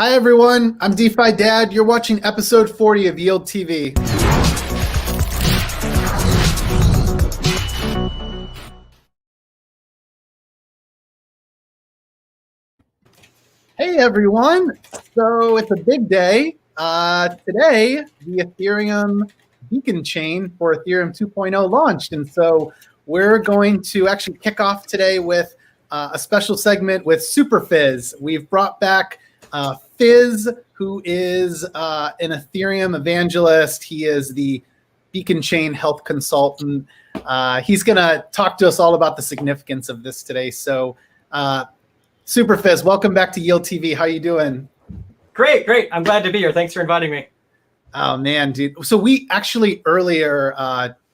Hi everyone, I'm DeFi Dad. You're watching episode 40 of Yield TV. Hey everyone, so it's a big day. Today, the Ethereum beacon chain for Ethereum 2.0 launched, and so we're going to actually kick off today with a special segment with Superphiz. We've brought back Fizz, who is an Ethereum evangelist. He is the beacon chain health consultant. He's going to talk to us all about the significance of this today. So, Superphiz, welcome back to Yield TV. How you doing? Great. I'm glad to be here. Thanks for inviting me. Oh, man, dude. So we actually earlier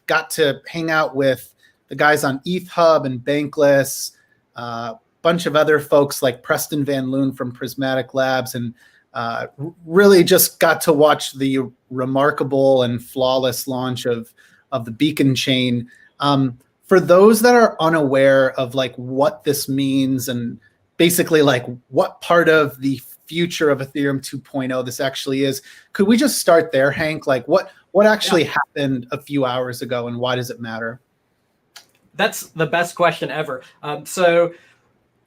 got to hang out with the guys on ETH Hub and Bankless, bunch of other folks like Preston Van Loon from Prismatic Labs, and really just got to watch the remarkable and flawless launch of the beacon chain. For those that are unaware of like what this means and basically like what part of the future of Ethereum 2.0 this actually is, could we just start there, Hank? Like what actually happened a few hours ago and why does it matter? That's the best question ever. So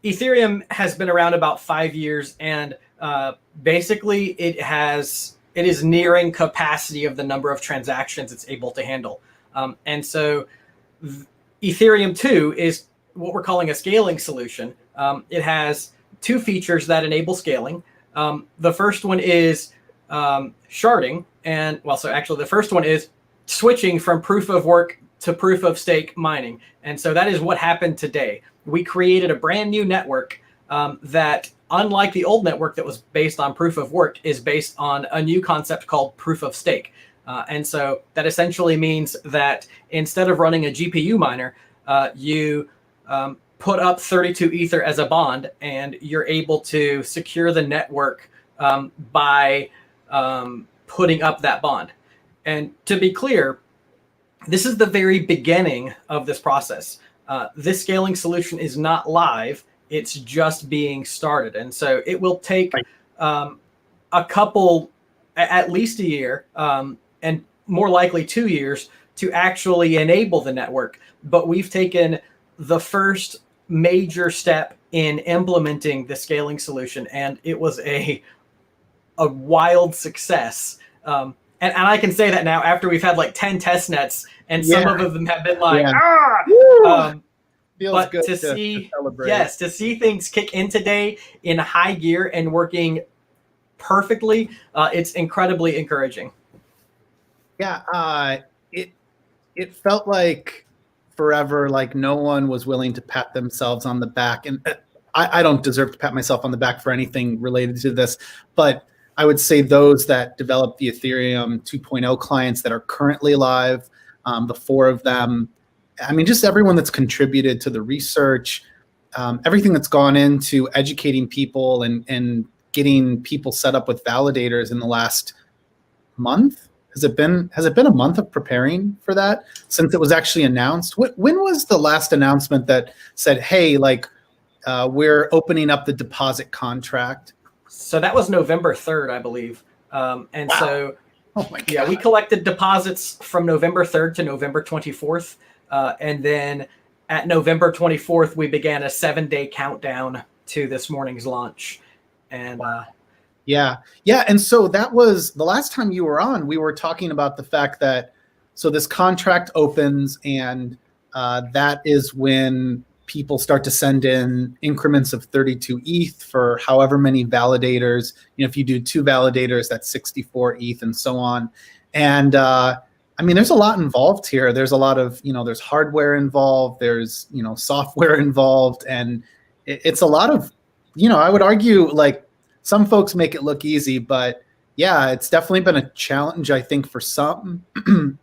Ethereum has been around about 5 years, and basically it is nearing capacity of the number of transactions it's able to handle. And so Ethereum 2 is what we're calling a scaling solution. It has two features that enable scaling. The first one is sharding, the first one is switching from proof of work to proof of stake mining. And so that is what happened today. We created a brand new network that, unlike the old network that was based on proof of work, is based on a new concept called proof of stake. And so that essentially means that instead of running a GPU miner, you put up 32 Ether as a bond, and you're able to secure the network by putting up that bond. And to be clear, this is the very beginning of this process. This scaling solution is not live. It's just being started. And so it will take a couple, at least a year, and more likely 2 years to actually enable the network. But we've taken the first major step in implementing the scaling solution, and it was a wild success. And I can say that now after we've had like 10 test nets, and some of them have been like, Feels but good to see things kick in today in high gear and working perfectly, it's incredibly encouraging. Yeah, it felt like forever, like no one was willing to pat themselves on the back. And I don't deserve to pat myself on the back for anything related to this, but I would say those that developed the Ethereum 2.0 clients that are currently live, the four of them, I mean, just everyone that's contributed to the research, everything that's gone into educating people and getting people set up with validators in the last month. Has it been a month of preparing for that since it was actually announced? When was the last announcement that said, hey, like we're opening up the deposit contract? So that was November 3rd, I believe. So, we collected deposits from November 3rd to November 24th. And then at November 24th, we began a 7-day countdown to this morning's launch. And Yeah. And so that was the last time you were on, we were talking about the fact that, so this contract opens and that is when people start to send in increments of 32 ETH for however many validators. You know, if you do 2 validators, that's 64 ETH and so on. And I mean, there's a lot involved here. There's a lot of, there's hardware involved, there's, software involved, and it's a lot of, I would argue like some folks make it look easy, but yeah, it's definitely been a challenge, I think, for some. I'm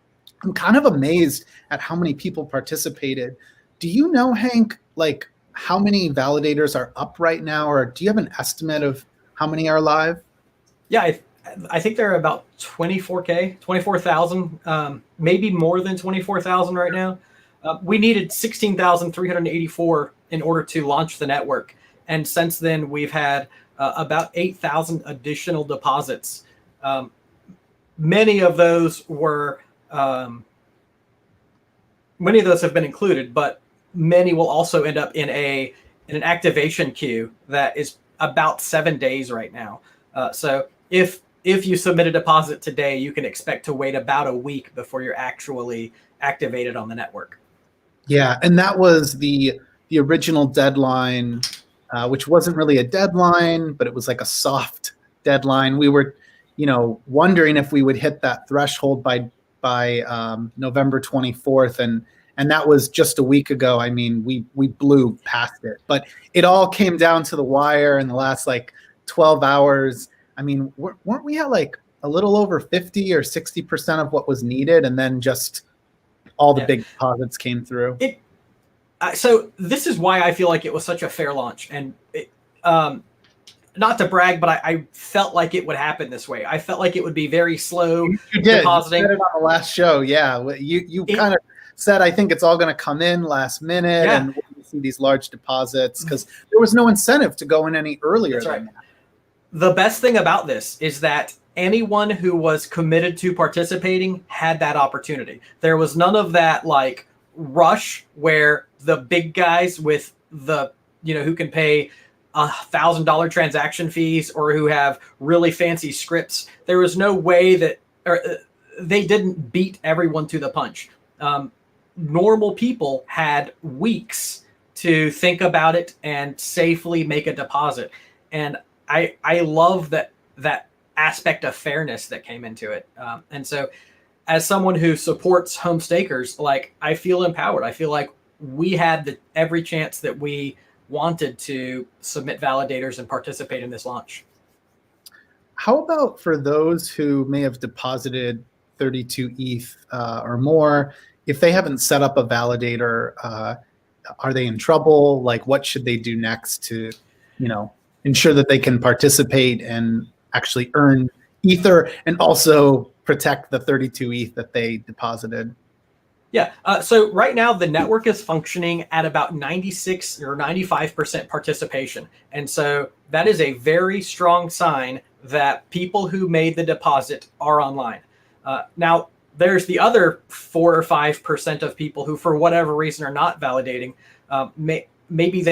kind of amazed at how many people participated. Do you know, Hank, like how many validators are up right now, or do you have an estimate of how many are live? Yeah, I think there are about 24,000, maybe more than 24,000 right now. We needed 16,384 in order to launch the network. And since then, we've had about 8,000 additional deposits. Many of those have been included, but many will also end up in an activation queue that is about 7 days right now. So if you submit a deposit today, you can expect to wait about a week before you're actually activated on the network. Yeah, and that was the original deadline, which wasn't really a deadline, but it was like a soft deadline. We were, wondering if we would hit that threshold by November 24th, and that was just a week ago. I mean, we blew past it, but it all came down to the wire in the last 12 hours. I mean, weren't we at a little over 50 or 60% of what was needed, and then just all the big deposits came through? So this is why I feel like it was such a fair launch, and not to brag, but I felt like it would happen this way. I felt like it would be very slow. You did. Depositing. You said it on the last show. Yeah, you kind of said, I think it's all going to come in last minute, and we'll see these large deposits because there was no incentive to go in any earlier. That's right. The best thing about this is that anyone who was committed to participating had that opportunity. There was none of that rush where the big guys with the, who can pay $1,000 transaction fees or who have really fancy scripts. There was no way that they didn't beat everyone to the punch. Normal people had weeks to think about it and safely make a deposit. And I love that aspect of fairness that came into it. And so as someone who supports home stakers, I feel empowered. I feel like we had every chance that we wanted to submit validators and participate in this launch. How about for those who may have deposited 32 ETH or more, if they haven't set up a validator, are they in trouble? What should they do next to, ensure that they can participate and actually earn Ether and also protect the 32 ETH that they deposited? Yeah. So right now the network is functioning at about 96 or 95% participation. And so that is a very strong sign that people who made the deposit are online. Now there's the other 4 or 5% of people who, for whatever reason, are not validating. Maybe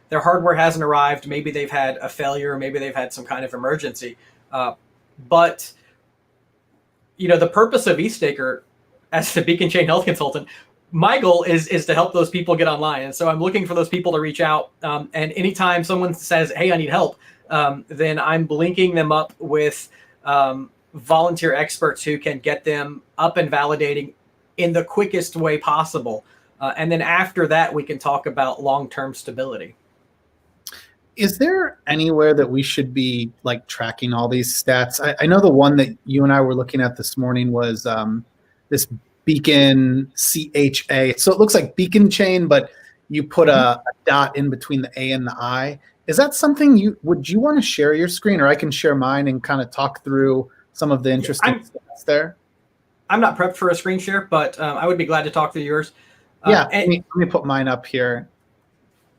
their hardware hasn't arrived. Maybe they've had a failure. Maybe they've had some kind of emergency. But the purpose of eStaker, as the Beacon Chain Health Consultant, my goal is to help those people get online. And so I'm looking for those people to reach out. And anytime someone says, hey, I need help, then I'm linking them up with volunteer experts who can get them up and validating in the quickest way possible. And then after that, we can talk about long-term stability. Is there anywhere that we should be tracking all these stats? I know the one that you and I were looking at this morning was this Beacon CHA. So it looks like Beacon Chain, but you put a dot in between the A and the I. Is that something would you want to share your screen, or I can share mine and kind of talk through some of the interesting stats there? I'm not prepped for a screen share, but I would be glad to talk through yours. Let me put mine up here.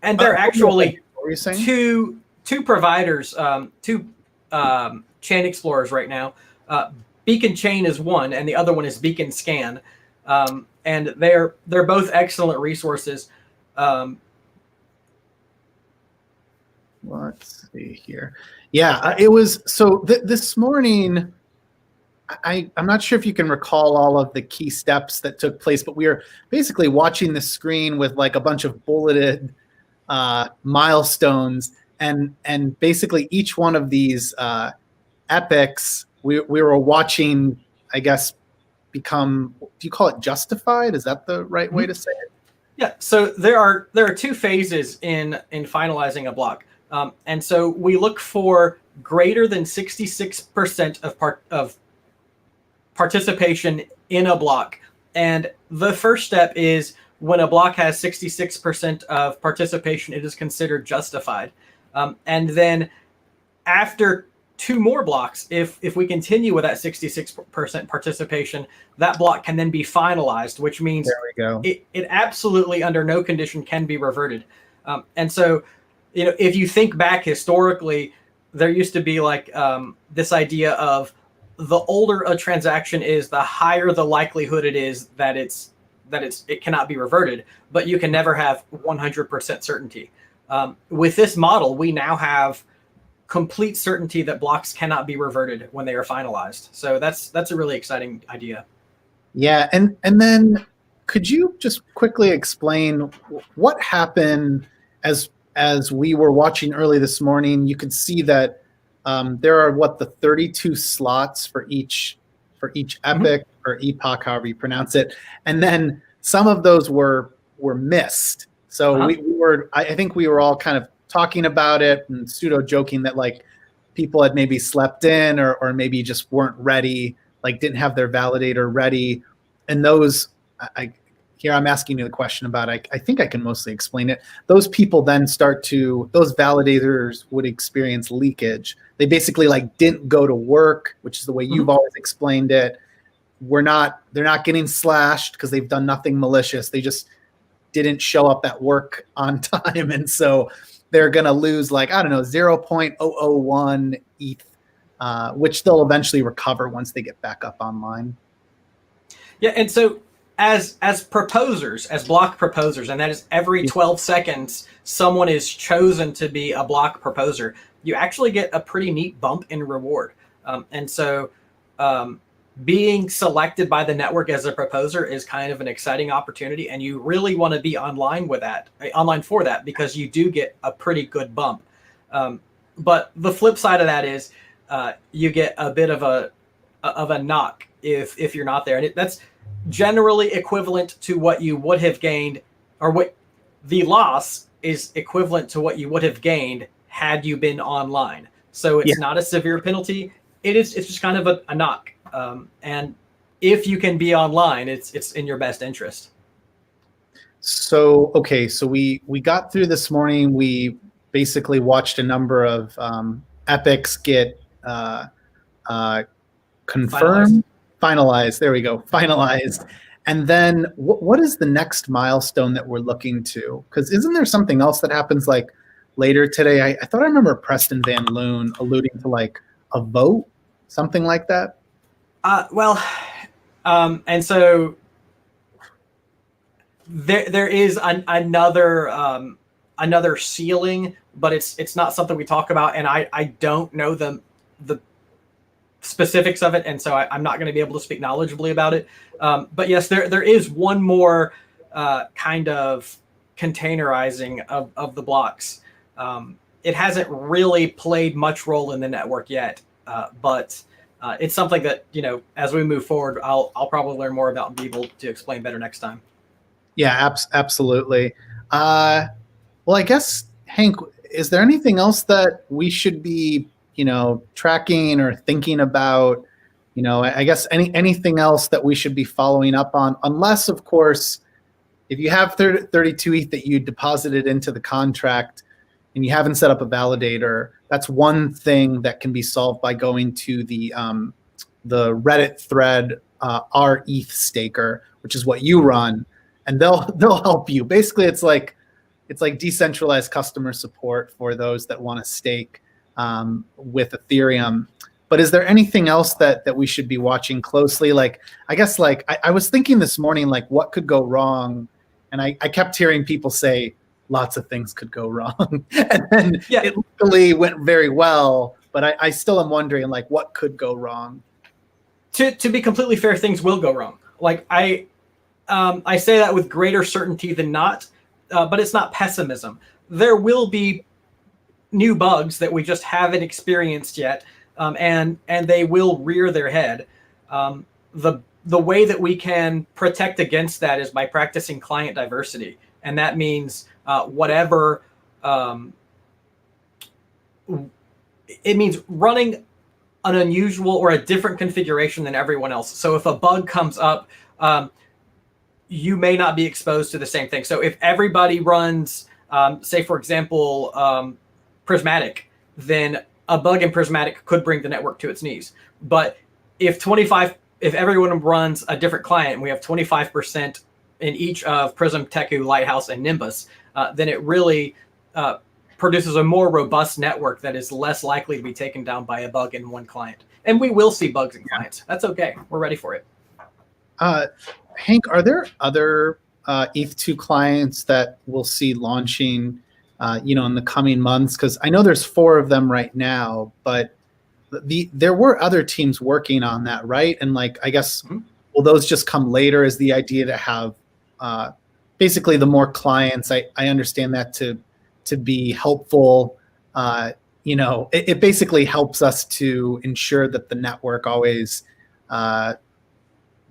And they're actually two providers, two chain explorers right now. Beacon Chain is one, and the other one is Beacon Scan, and they're both excellent resources. Let's see here. Yeah, it was so this morning. I'm not sure if you can recall all of the key steps that took place, but we were basically watching the screen with a bunch of bulleted milestones, and basically each one of these epics we were watching, I guess, become, do you call it justified? Is that the right way to say it? Yeah. So there are two phases in finalizing a block, and so we look for greater than 66% of participation in a block. And the first step is when a block has 66% of participation, it is considered justified. And then after 2 more blocks, if we continue with that 66% participation, that block can then be finalized, which means there we go. It absolutely under no condition can be reverted. And so if you think back historically, there used to be like this idea of the older a transaction is, the higher the likelihood it is that it cannot be reverted, but you can never have 100% certainty. With this model, we now have complete certainty that blocks cannot be reverted when they are finalized. So that's a really exciting idea. Yeah, and then could you just quickly explain what happened as we were watching early this morning? You could see that there are the 32 slots for each epoch or epoch, however you pronounce it, and then some of those were missed. So I think we were all kind of talking about it and pseudo joking that like people had maybe slept in or maybe just weren't ready, like didn't have their validator ready. And those, I'm asking you the question about, I think I can mostly explain it. Those people then those validators would experience leakage. They basically like didn't go to work, which is the way you've always explained it. They're not getting slashed because they've done nothing malicious. They just didn't show up at work on time. And so they're going to lose 0.001 ETH, which they'll eventually recover once they get back up online. Yeah. And so as proposers, as block proposers, and that is every 12 seconds, someone is chosen to be a block proposer, you actually get a pretty neat bump in reward. And so being selected by the network as a proposer is kind of an exciting opportunity, and you really want to be online for that, because you do get a pretty good bump. But the flip side of that is you get a bit of a knock if you're not there, and that's generally equivalent to what you would have gained, or what the loss is equivalent to what you would have gained had you been online. So it's not a severe penalty. It's just kind of a knock. And if you can be online, it's in your best interest. So, okay. So we got through this morning. We basically watched a number of epochs get confirmed, finalized. There we go. Finalized. And then what is the next milestone that we're looking to? Because isn't there something else that happens like later today? I thought I remember Preston Van Loon alluding to like a vote, something like that. And so there is another ceiling, but it's not something we talk about, and I don't know the specifics of it, and so I'm not going to be able to speak knowledgeably about it. But yes, there is one more kind of containerizing of the blocks. It hasn't really played much role in the network yet, but it's something that, as we move forward, I'll probably learn more about and be able to explain better next time. Yeah, absolutely. Well, I guess, Hank, is there anything else that we should be, tracking or thinking about? I guess anything else that we should be following up on, unless, of course, if you have 32 ETH that you deposited into the contract and you haven't set up a validator, that's one thing that can be solved by going to the Reddit thread rETH staker, which is what you run, and they'll help you. Basically, it's like decentralized customer support for those that want to stake with Ethereum. But is there anything else that we should be watching closely? Like, I guess, I was thinking this morning, like, what could go wrong? And I kept hearing people say lots of things could go wrong. And then it luckily went very well. But I still am wondering, like, what could go wrong? To be completely fair, things will go wrong. Like, I say that with greater certainty than not, but it's not pessimism. There will be new bugs that we just haven't experienced yet. And they will rear their head. The way that we can protect against that is by practicing client diversity, and that means it means running an unusual or a different configuration than everyone else. So if a bug comes up, you may not be exposed to the same thing. So if everybody runs, say for example, Prismatic, then a bug in Prismatic could bring the network to its knees. But if everyone runs a different client and we have 25% in each of Prism, Teku, Lighthouse, and Nimbus, then it really produces a more robust network that is less likely to be taken down by a bug in one client. And we will see bugs in clients. That's okay. We're ready for it. Hank, are there other ETH2 clients that we'll see launching, in the coming months? Because I know there's 4 of them right now, but there were other teams working on that, right? And I guess, will those just come later? Is the idea to have basically the more clients? I understand that to be helpful. It basically helps us to ensure that the network always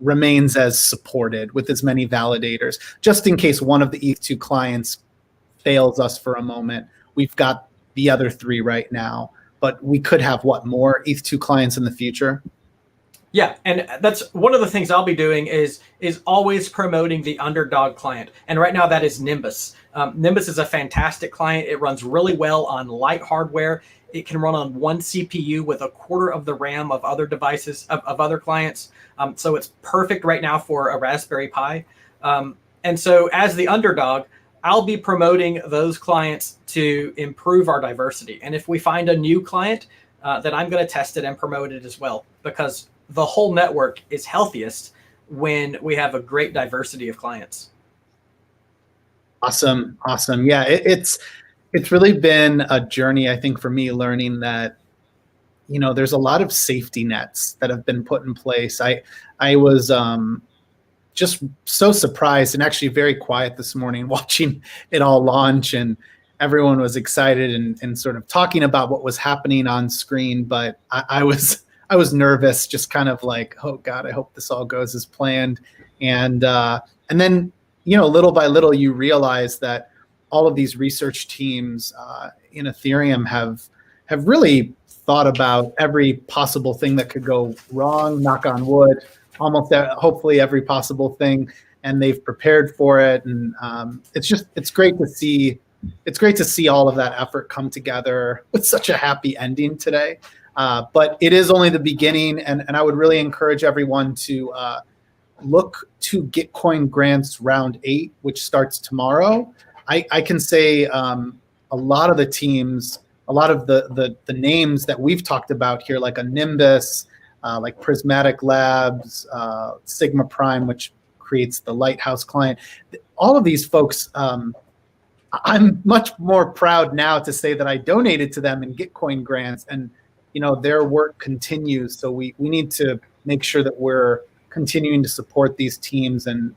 remains as supported with as many validators, just in case one of the ETH2 clients fails us for a moment. We've got the other 3 right now, but we could have more ETH2 clients in the future. Yeah, and that's one of the things I'll be doing is always promoting the underdog client. And right now that is Nimbus. Nimbus is a fantastic client. It runs really well on light hardware. It can run on 1 CPU with 1/4 of the RAM of other devices, of other clients. So it's perfect right now for a Raspberry Pi. And so as the underdog, I'll be promoting those clients to improve our diversity. And if we find a new client, then I'm going to test it and promote it as well, because the whole network is healthiest when we have a great diversity of clients. Awesome. Yeah, it's really been a journey, I think, for me, learning that, there's a lot of safety nets that have been put in place. I was just so surprised and actually very quiet this morning watching it all launch, and everyone was excited and sort of talking about what was happening on screen. But I was nervous, just kind of like, oh God, I hope this all goes as planned. And then, little by little, you realize that all of these research teams in Ethereum have really thought about every possible thing that could go wrong, knock on wood, hopefully every possible thing, and they've prepared for it. And it's great to see. It's great to see all of that effort come together with such a happy ending today. But it is only the beginning, and I would really encourage everyone to look to Gitcoin Grants Round 8, which starts tomorrow. I can say a lot of the teams, a lot of the names that we've talked about here, like a Nimbus, like Prismatic Labs, Sigma Prime, which creates the Lighthouse client. All of these folks, I'm much more proud now to say that I donated to them in Gitcoin grants, and their work continues. So we need to make sure that we're continuing to support these teams, and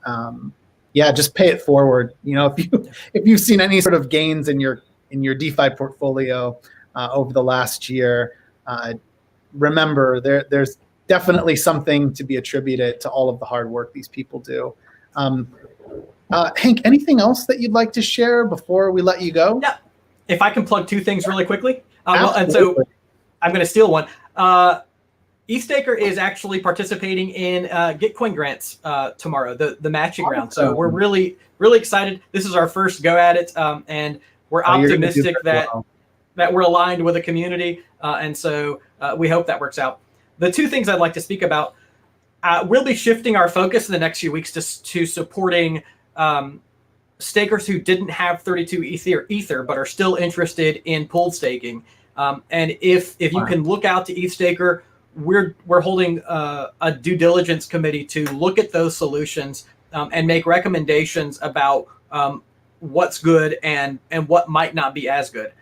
just pay it forward. If you've seen any sort of gains in your DeFi portfolio over the last year, remember there's definitely something to be attributed to all of the hard work these people do. Hank, anything else that you'd like to share before we let you go? Yeah, if I can plug 2 things really quickly. And so I'm going to steal one. eThStaker is actually participating in Gitcoin grants tomorrow, the matching round. So we're really, really excited. This is our first go at it, and we're optimistic that we're aligned with the community, and so we hope that works out. The 2 things I'd like to speak about, we'll be shifting our focus in the next few weeks to supporting stakers who didn't have 32 Ether but are still interested in pooled staking. And if you can look out to eThStaker, we're holding a due diligence committee to look at those solutions and make recommendations about what's good and what might not be as good.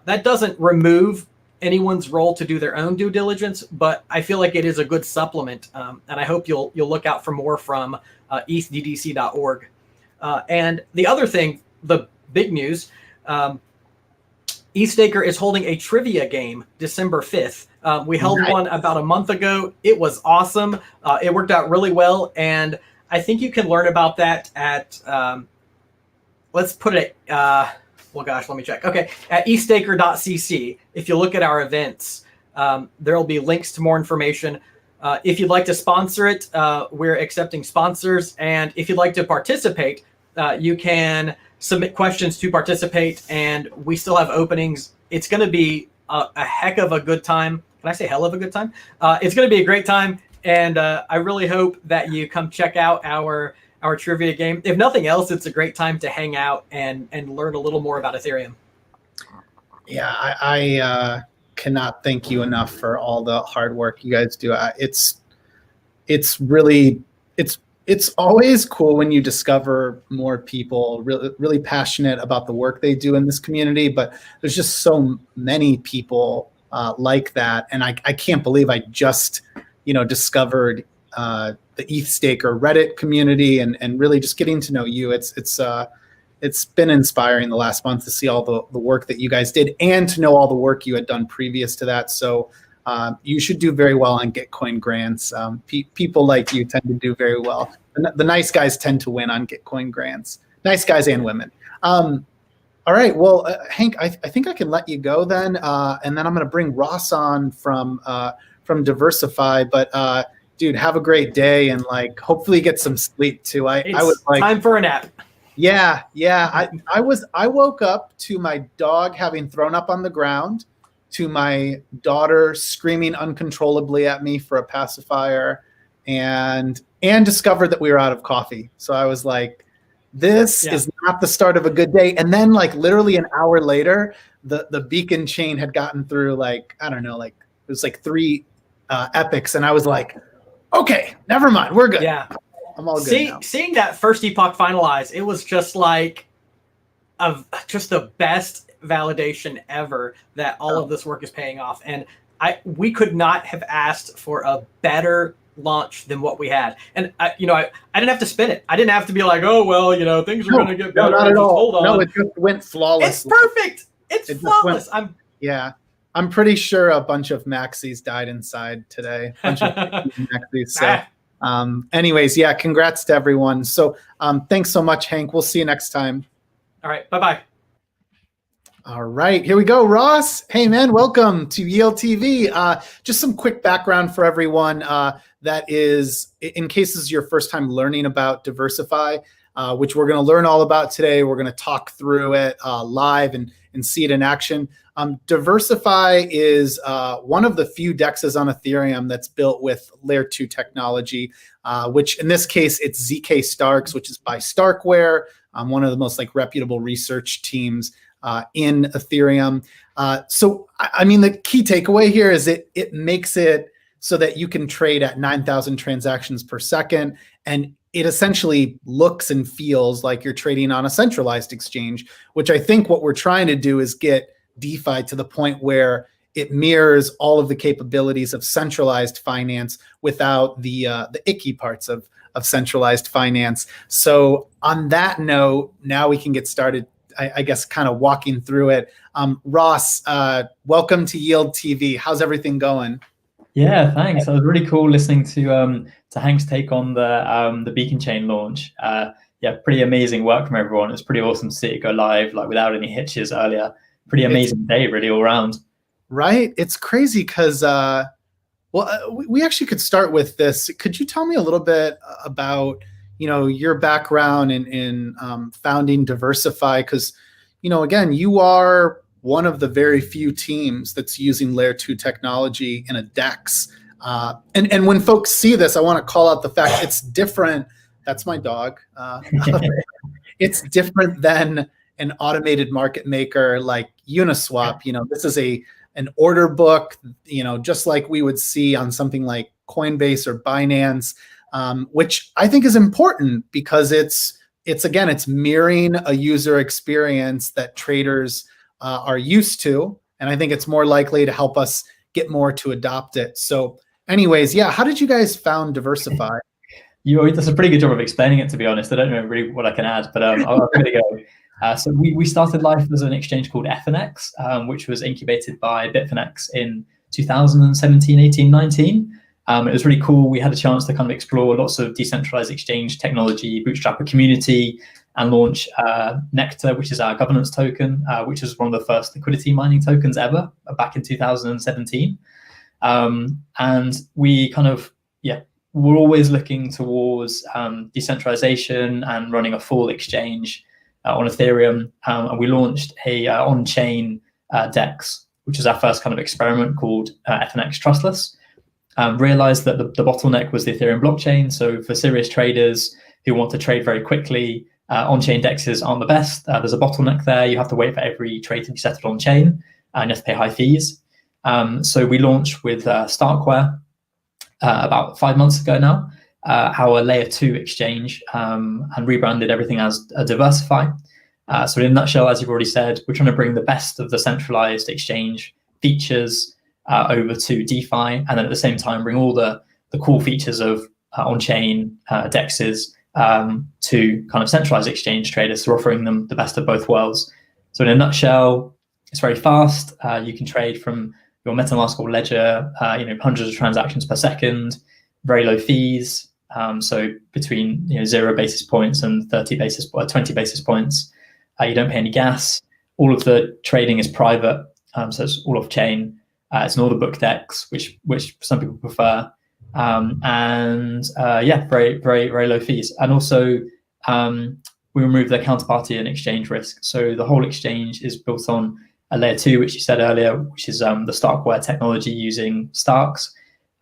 That doesn't remove anyone's role to do their own due diligence, but I feel like it is a good supplement, and I hope you'll look out for more from ethddc.org. And the other thing, the big news, eThStaker is holding a trivia game December 5th. We held one about a month ago. It was awesome. It worked out really well, and I think you can learn about that at, let's put it, well, gosh, let me check. Okay, at ethstaker.cc. If you look at our events, there'll be links to more information. If you'd like to sponsor it, we're accepting sponsors. And if you'd like to participate, you can submit questions to participate, and we still have openings. It's going to be a heck of a good time. Can I say hell of a good time? It's going to be a great time, and I really hope that you come check out our trivia game. If nothing else, it's a great time to hang out and learn a little more about Ethereum. Yeah, I cannot thank you enough for all the hard work you guys do. It's really it's always cool when you discover more people really passionate about the work they do in this community. But there's just so many people like that, and I can't believe I just discovered the ETH Staker Reddit community and really just getting to know you. It's been inspiring the last month to see all the work that you guys did and to know all the work you had done previous to that. So you should do very well on Gitcoin grants. People like you tend to do very well. The nice guys tend to win on Gitcoin grants. Nice guys and women. All right. Well, Hank, I think I can let you go then. And then I'm going to bring Ross on from DeversiFi. But dude, have a great day and hopefully get some sleep too. I was time for a nap. Yeah. I woke up to my dog having thrown up on the ground, to my daughter screaming uncontrollably at me for a pacifier, and discovered that we were out of coffee. So I was like, this is not the start of a good day. And then literally an hour later, the beacon chain had gotten through I don't know, it was 3 epochs. And I was like, okay, never mind. We're good. Yeah. I'm all good now. Seeing that first epoch finalize, it was just just the best validation ever that all of this work is paying off. And we could not have asked for a better launch than what we had. And I didn't have to spin it. I didn't have to be like, oh well, things are going to get better. No, not at all. Hold on. No, it just went flawless. It's perfect. It's flawless. I'm pretty sure a bunch of maxis died inside today. A bunch of maxis. So. Anyways, congrats to everyone. So thanks so much, Hank. We'll see you next time. All right. Bye-bye. All right, here we go. Ross, hey man, welcome to Yield TV. Just some quick background for everyone that is, in case this is your first time learning about DeversiFi, which we're gonna learn all about today. We're gonna talk through it live and see it in action. DeversiFi is one of the few DEXs on Ethereum that's built with layer 2 technology, which in this case, it's ZK Starks, which is by Starkware, one of the most reputable research teams in Ethereum. So, I mean, the key takeaway here is it makes it so that you can trade at 9,000 transactions per second, and it essentially looks and feels like you're trading on a centralized exchange, which I think what we're trying to do is get DeFi to the point where it mirrors all of the capabilities of centralized finance without the icky parts of centralized finance. So on that note, now we can get started, I guess, kind of walking through it. Ross, welcome to Yield TV. How's everything going? Yeah, thanks. It was really cool listening to Hank's take on the Beacon Chain launch. Yeah, pretty amazing work from everyone. It's pretty awesome to see it go live without any hitches earlier. Pretty amazing day, really, all around. Right? It's crazy because, we actually could start with this. Could you tell me a little bit about, your background in founding DeversiFi? Because, again, you are one of the very few teams that's using layer 2 technology in a DEX. And when folks see this, I want to call out the fact it's different. That's my dog. It's different than an automated market maker like Uniswap. This is an order book, just like we would see on something like Coinbase or Binance, which I think is important because it's mirroring a user experience that traders are used to. And I think it's more likely to help us get more to adopt it. So anyways, how did you guys found DeversiFi? You does a pretty good job of explaining it, to be honest. I don't know really what I can add, but I'll give it a go. So we started life as an exchange called FNX, which was incubated by Bitfinex in 2017, 18, 19. It was really cool. We had a chance to kind of explore lots of decentralized exchange technology, bootstrap a community, and launch Nectar, which is our governance token, which is one of the first liquidity mining tokens ever back in 2017. And we kind of, we're always looking towards decentralization and running a full exchange on Ethereum. And we launched a on-chain DEX, which is our first kind of experiment called FNX Trustless. Realized that the bottleneck was the Ethereum blockchain. So for serious traders who want to trade very quickly, on-chain DEXs aren't the best. There's a bottleneck there. You have to wait for every trade to be settled on-chain. and you have to pay high fees. So we launched with Starkware about 5 months ago now, our layer 2 exchange, and rebranded everything as DeversiFi. So in a nutshell, as you've already said, we're trying to bring the best of the centralized exchange features over to DeFi, and then at the same time bring all the cool features of on-chain DEXs to kind of centralized exchange traders. So we're offering them the best of both worlds. So in a nutshell, it's very fast. You can trade from your MetaMask or Ledger, hundreds of transactions per second, very low fees. So between 0 basis points and 20 basis points, you don't pay any gas. All of the trading is private, so it's all off chain. It's an order book DEX, which some people prefer, very very low fees. And also we remove the counterparty and exchange risk. So the whole exchange is built on a layer 2, which you said earlier, which is the Starkware technology using Starks.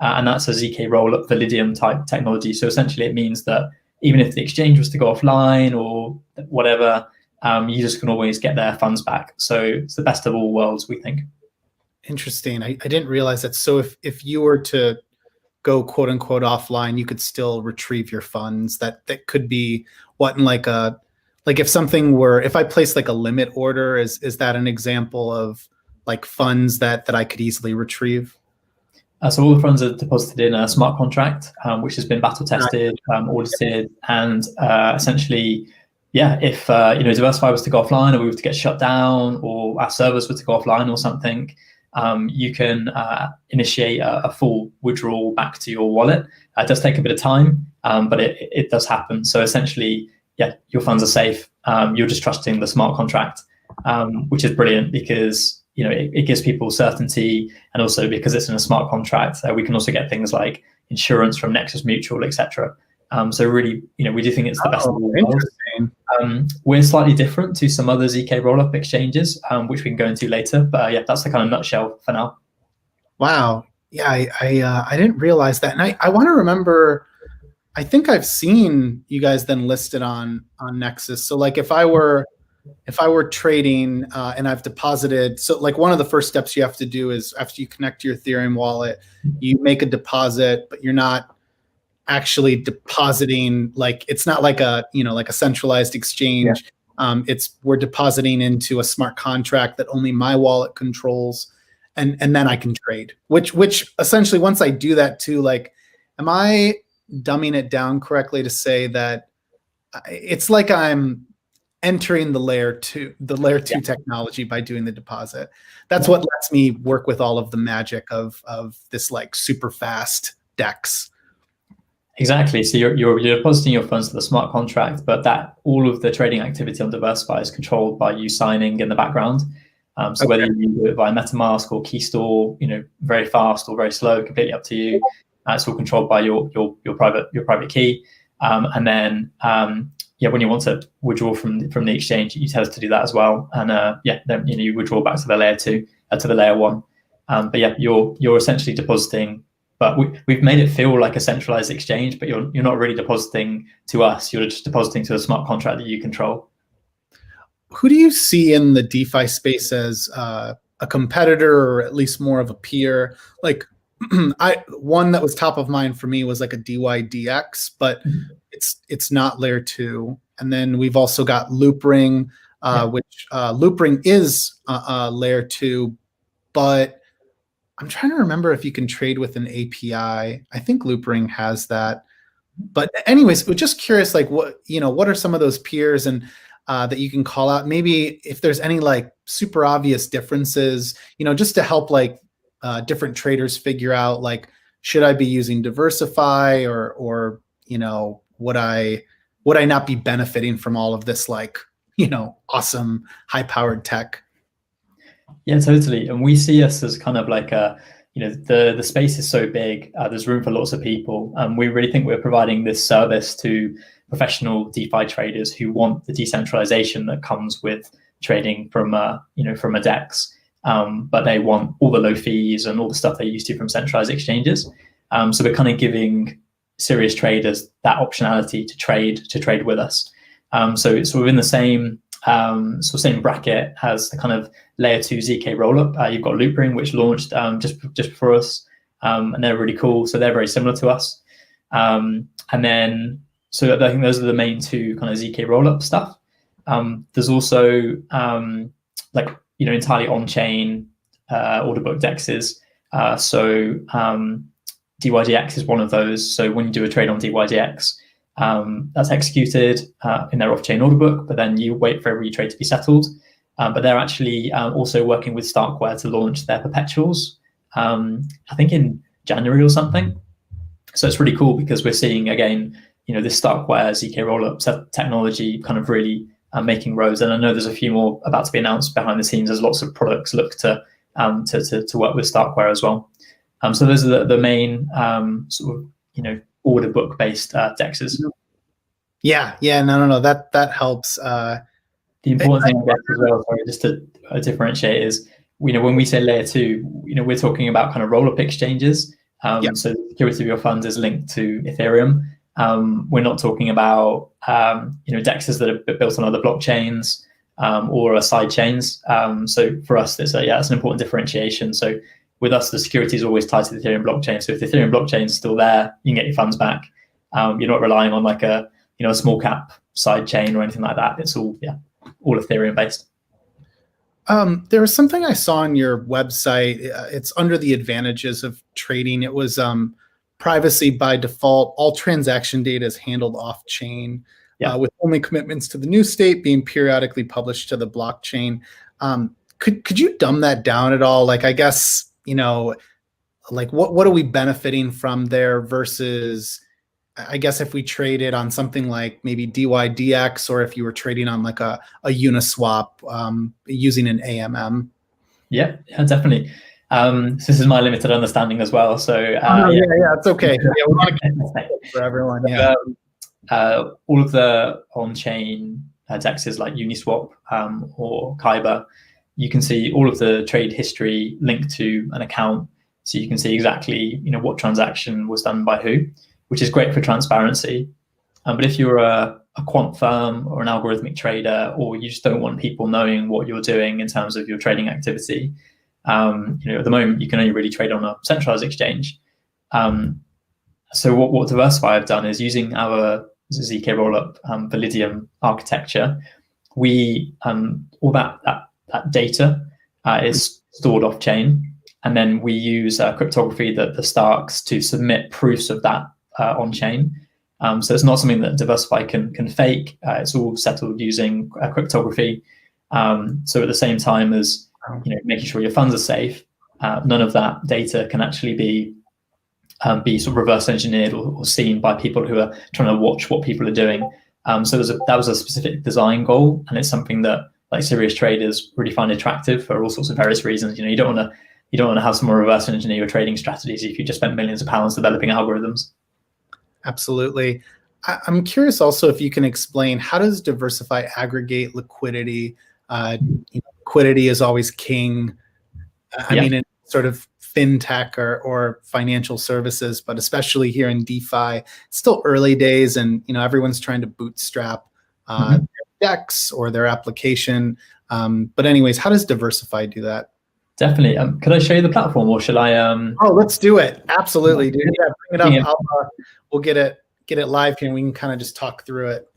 And that's a ZK rollup Validium type technology. So essentially it means that even if the exchange was to go offline or whatever, you just can always get their funds back. So it's the best of all worlds, we think. Interesting. I didn't realize that. So if you were to go quote unquote offline, you could still retrieve your funds. That could be what in like if I place like a limit order, is that an example of like funds that I could easily retrieve? So all the funds are deposited in a smart contract, which has been battle tested, audited, and essentially, if DeversiFi was to go offline, or we were to get shut down, or our servers were to go offline or something, you can initiate a full withdrawal back to your wallet. It does take a bit of time, but it does happen. So essentially, your funds are safe. You're just trusting the smart contract, which is brilliant because it gives people certainty, and also because it's in a smart contract, we can also get things like insurance from Nexus Mutual, etc. So really, we do think it's the best of all worlds. We're slightly different to some other ZK rollup exchanges, which we can go into later. But that's the kind of nutshell for now. Wow. Yeah, I didn't realize that, and I want to remember. I think I've seen you guys then listed on Nexus. So like if I were trading and I've deposited, so like one of the first steps you have to do is after you connect to your Ethereum wallet, you make a deposit, but you're not actually depositing, like it's not like a centralized exchange. We're depositing into a smart contract that only my wallet controls, and then I can trade. Which essentially, once I do that too, like, am I dumbing it down correctly to say that it's like I'm entering the layer 2 technology by doing the deposit? That's what lets me work with all of the magic of this like super fast DEX. Exactly. So you're depositing your funds to the smart contract, but that all of the trading activity on DeversiFi is controlled by you signing in the background. Whether you do it via MetaMask or Keystore, very fast or very slow, completely up to you. It's all controlled by your private key. And then when you want to withdraw from the exchange, you tell us to do that as well. And then you withdraw back to the layer 2 to the layer 1. But you're essentially depositing. But we've made it feel like a centralized exchange, but you're not really depositing to us. You're just depositing to a smart contract that you control. Who do you see in the DeFi space as a competitor, or at least more of a peer? Like, one that was top of mind for me was like a DYDX, but it's not layer 2. And then we've also got Loopring, which Loopring is layer 2, but I'm trying to remember if you can trade with an API. I think Loopring has that. But anyways, we're just curious, like what are some of those peers and that you can call out? Maybe if there's any like super obvious differences, just to help like different traders figure out, like, should I be using DeversiFi or would I not be benefiting from all of this like awesome high powered tech? Yeah, totally. And we see us as kind of like the space is so big. There's room for lots of people. We really think we're providing this service to professional DeFi traders who want the decentralization that comes with trading from a DEX. But they want all the low fees and all the stuff they're used to from centralized exchanges. So we're kind of giving serious traders that optionality to trade with us. So it's within the same So same bracket as the kind of layer 2 ZK rollup. You've got Loopring, which launched just before us, and they're really cool. So they're very similar to us. And then, so I think those are the main two kind of ZK rollup stuff. There's also entirely on-chain order book dexes. So DYDX is one of those. So when you do a trade on DYDX, that's executed in their off-chain order book, but then you wait for every trade to be settled. But they're actually also working with Starkware to launch their perpetuals, I think in January or something. So it's really cool because we're seeing, again, this Starkware ZK rollup technology kind of really making roads. And I know there's a few more about to be announced behind the scenes as lots of products look to work with Starkware as well. So those are the main sort of, order book based dexes. Yeah. No. That helps. The important thing, I guess, as well, sorry, just to differentiate is, when we say layer 2, we're talking about kind of roll-up exchanges. So the security of your funds is linked to Ethereum. We're not talking about dexes that are built on other blockchains or side chains. So for us, that's an important differentiation. So with us, the security is always tied to the Ethereum blockchain. So if the Ethereum blockchain is still there, you can get your funds back. You're not relying on like a small cap side chain or anything like that. It's all Ethereum based. There was something I saw on your website. It's under the advantages of trading. It was privacy by default. All transaction data is handled off chain, with only commitments to the new state being periodically published to the blockchain. Could you dumb that down at all? Like, I guess, what are we benefiting from there versus, I guess, if we traded on something like maybe DYDX, or if you were trading on like a Uniswap using an AMM? Yeah, definitely. So this is my limited understanding as well. So it's okay. We want to keep it for everyone. Yeah. All of the on-chain dexes like Uniswap or Kyber, you can see all of the trade history linked to an account, so you can see exactly what transaction was done by who, which is great for transparency. But if you're a quant firm or an algorithmic trader, or you just don't want people knowing what you're doing in terms of your trading activity, at the moment you can only really trade on a centralized exchange. So what DeversiFi have done is, using our ZK rollup Validium architecture, we all that data is stored off chain, and then we use cryptography, the Starks, to submit proofs of that on chain. So it's not something that DeversiFi can fake. It's all settled using cryptography. So at the same time as making sure your funds are safe, none of that data can actually be sort of reverse engineered or seen by people who are trying to watch what people are doing. So that was a specific design goal, and it's something that like serious traders really find attractive for all sorts of various reasons. You don't want to have someone reverse engineer your trading strategies if you just spent millions of pounds developing algorithms. Absolutely. I'm curious also if you can explain, how does DeversiFi aggregate liquidity? Liquidity is always king. I mean, in sort of fintech or financial services, but especially here in DeFi, it's still early days, and everyone's trying to bootstrap their DEX or their application. But anyways, how does DeversiFi do that? Definitely. Could I show you the platform, or shall I? Oh, let's do it. Absolutely, dude. Yeah, bring it up. We'll get it live here, and we can kind of just talk through it.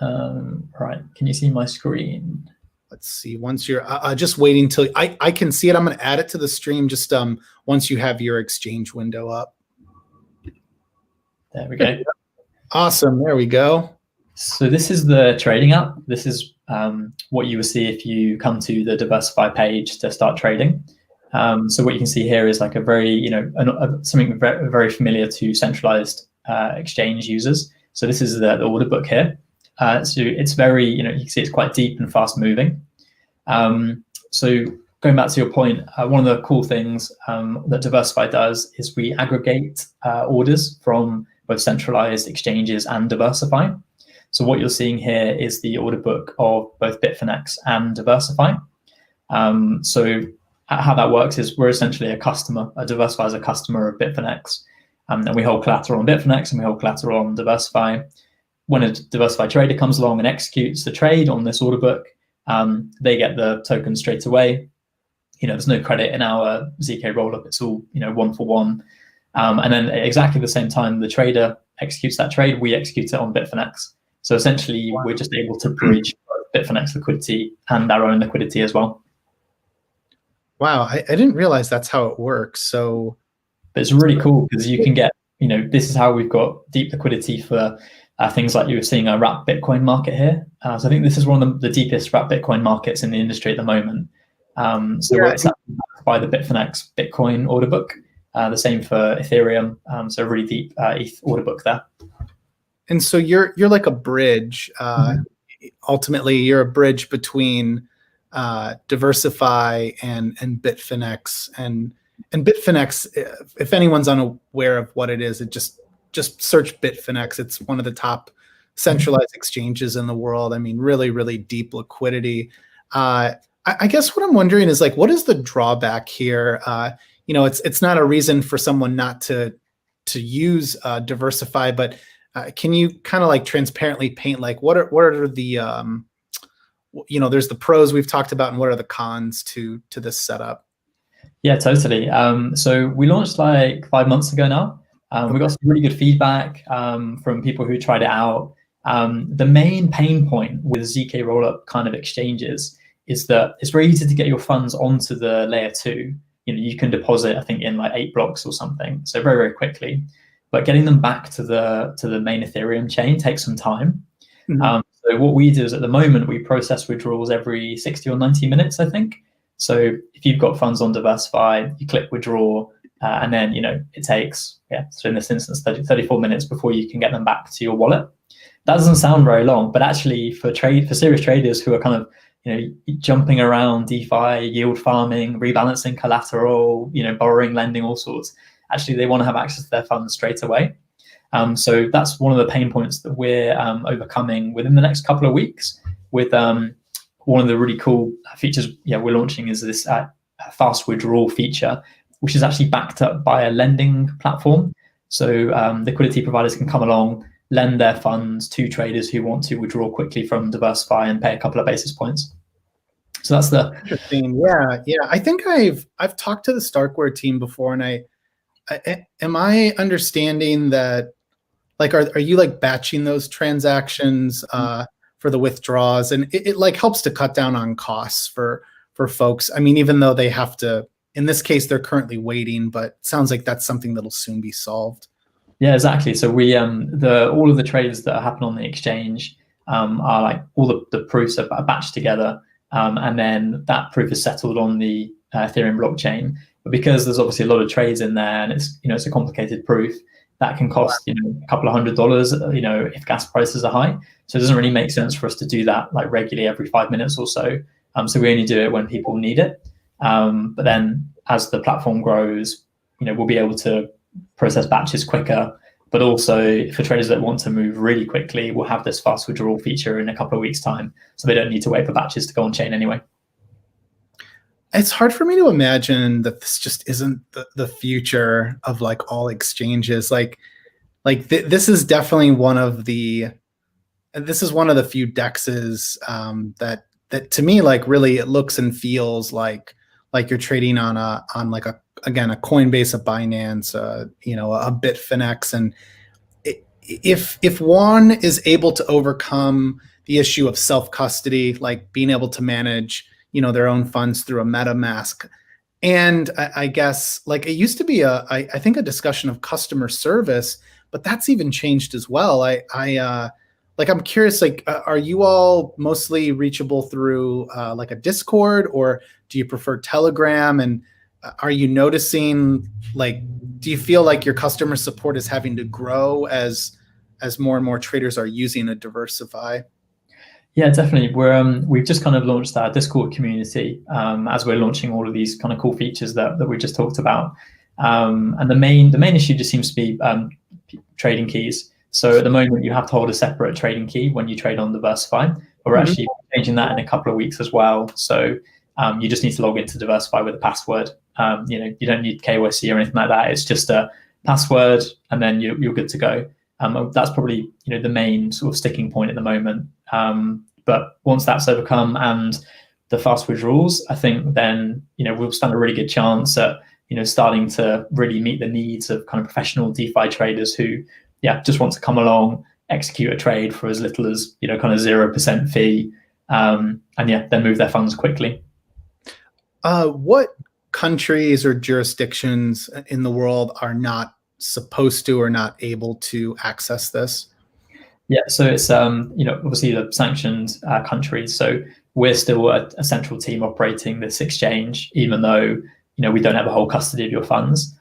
Right. Can you see my screen? Let's see. Once you're just waiting till I can see it. I'm going to add it to the stream. Just once you have your exchange window up. There we go. Awesome. There we go. So this is the trading app. This is what you will see if you come to the DeversiFi page to start trading. So what you can see here is like a very, something very, very familiar to centralized exchange users. So this is the order book here. So it's very, you can see it's quite deep and fast moving. So going back to your point, one of the cool things that DeversiFi does is we aggregate orders from both centralized exchanges and DeversiFi. So what you're seeing here is the order book of both Bitfinex and DeversiFi. So how that works is we're essentially a customer. DeversiFi is a customer of Bitfinex, and we hold collateral on Bitfinex and we hold collateral on DeversiFi. when a DeversiFi trader comes along and executes the trade on this order book, they get the token straight away. There's no credit in our ZK rollup. It's all, one for one. And then at exactly the same time the trader executes that trade, we execute it on Bitfinex. So essentially, we're just able to bridge Bitfinex liquidity and our own liquidity as well. Wow, I didn't realize that's how it works. So it's really cool because you can get, this is how we've got deep liquidity for things like you were seeing a wrapped Bitcoin market here. So I think this is one of the deepest wrapped Bitcoin markets in the industry at the moment. It's backed by the Bitfinex Bitcoin order book. The same for Ethereum. So a really deep ETH order book there. And so you're like a bridge. Ultimately, you're a bridge between DeversiFi and Bitfinex. And Bitfinex, if anyone's unaware of what it is, it just search Bitfinex. It's one of the top centralized exchanges in the world. I mean, really, really deep liquidity. I guess what I'm wondering is like, what is the drawback here? It's not a reason for someone not to use DeversiFi, but can you kind of like transparently paint like what are the there's the pros we've talked about, and what are the cons to this setup? Yeah, totally. So we launched like 5 months ago now. We got some really good feedback from people who tried it out. The main pain point with ZK rollup kind of exchanges is that it's very easy to get your funds onto the layer 2. You can deposit, I think, in like 8 blocks or something, so very, very quickly. But getting them back to the main Ethereum chain takes some time. So what we do is at the moment we process withdrawals every 60 or 90 minutes, I think. So if you've got funds on DeversiFi, you click withdraw, and then it takes so in this instance 34 minutes before you can get them back to your wallet. That doesn't sound very long, but actually for serious traders who are kind of jumping around DeFi, yield farming, rebalancing collateral, borrowing, lending, all sorts. Actually, they want to have access to their funds straight away. So that's one of the pain points that we're overcoming within the next couple of weeks. With one of the really cool features we're launching is this fast withdrawal feature, which is actually backed up by a lending platform. So liquidity providers can come along, lend their funds to traders who want to withdraw quickly from DeversiFi and pay a couple of basis points. So that's the interesting. Yeah. I think I've talked to the Starkware team before, and am I understanding that like are you like batching those transactions for the withdrawals, and it like helps to cut down on costs for folks? I mean, even though they have to, in this case, they're currently waiting, but it sounds like that's something that'll soon be solved. Yeah, exactly. So we all of the trades that happen on the exchange are like all the proofs are batched together, and then that proof is settled on the Ethereum blockchain. But because there's obviously a lot of trades in there, and it's a complicated proof, that can cost a couple of $100, if gas prices are high. So it doesn't really make sense for us to do that like regularly every 5 minutes or so. So we only do it when people need it. But then as the platform grows, we'll be able to process batches quicker. But also for traders that want to move really quickly, we'll have this fast withdrawal feature in a couple of weeks' time, so they don't need to wait for batches to go on chain anyway. It's hard for me to imagine that this just isn't the future of like all exchanges. This is definitely one of the few dexes that to me like really it looks and feels like you're trading on a Coinbase, a Binance, a Bitfinex, and if one is able to overcome the issue of self-custody, like being able to manage their own funds through a MetaMask, and I guess like it used to be I think a discussion of customer service, but that's even changed as well. I'm curious, like, are you all mostly reachable through like a Discord, or do you prefer Telegram? And are you noticing, like, do you feel like your customer support is having to grow as more and more traders are using a DeversiFi? Yeah, definitely. We've just kind of launched our Discord community as we're launching all of these kind of cool features that we just talked about. And the main issue just seems to be trading keys. So at the moment, you have to hold a separate trading key when you trade on DeversiFi. But we're actually changing that in a couple of weeks as well. So you just need to log into DeversiFi with a password. You don't need KYC or anything like that. It's just a password, and then you're good to go. That's probably the main sort of sticking point at the moment. But once that's overcome and the fast withdrawals, I think then we'll stand a really good chance at starting to really meet the needs of kind of professional DeFi traders who just want to come along, execute a trade for as little as kind of 0% fee, and then move their funds quickly. What countries or jurisdictions in the world are not supposed to or not able to access this? Yeah, so it's obviously the sanctioned countries. So we're still a central team operating this exchange, even though we don't have a whole custody of your funds.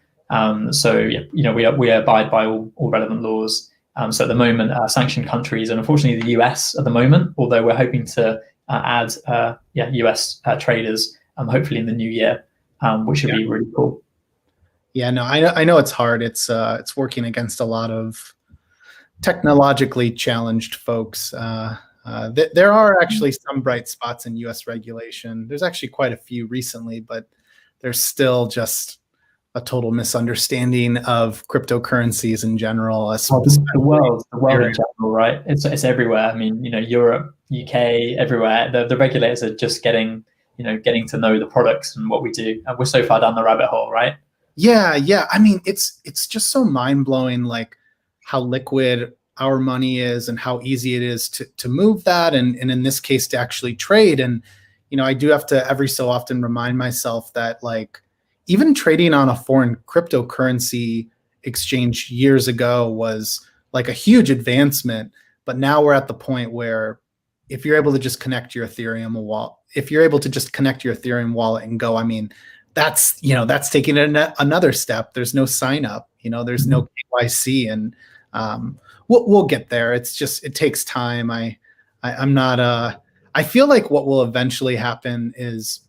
So we abide by all relevant laws. So at the moment, sanctioned countries, and unfortunately the US at the moment, although we're hoping to add US traders hopefully in the new year, which would be really cool. Yeah, no, I know it's hard. It's working against a lot of technologically challenged folks. There are actually some bright spots in US regulation. There's actually quite a few recently, but there's still just a total misunderstanding of cryptocurrencies in general. The world in general, right? It's everywhere. I mean, Europe, UK, everywhere. The regulators are just getting to know the products and what we do, and we're so far down the rabbit hole, right? Yeah. I mean, it's just so mind blowing, like how liquid our money is and how easy it is to move that, and in this case to actually trade. And I do have to every so often remind myself that like even trading on a foreign cryptocurrency exchange years ago was like a huge advancement. But now we're at the point where if you're able to just connect your Ethereum wallet and go, I mean, that's taking it another step. There's no sign up, there's no KYC, and we'll get there. It's just, it takes time. I'm not I feel like what will eventually happen is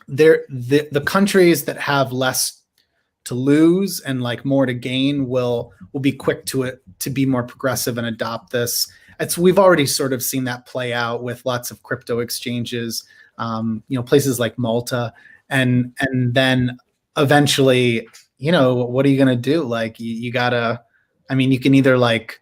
the countries that have less to lose and like more to gain will be quick to be more progressive and adopt this. We've already sort of seen that play out with lots of crypto exchanges, places like Malta, and then eventually, what are you going to do? Like you gotta, you can either like,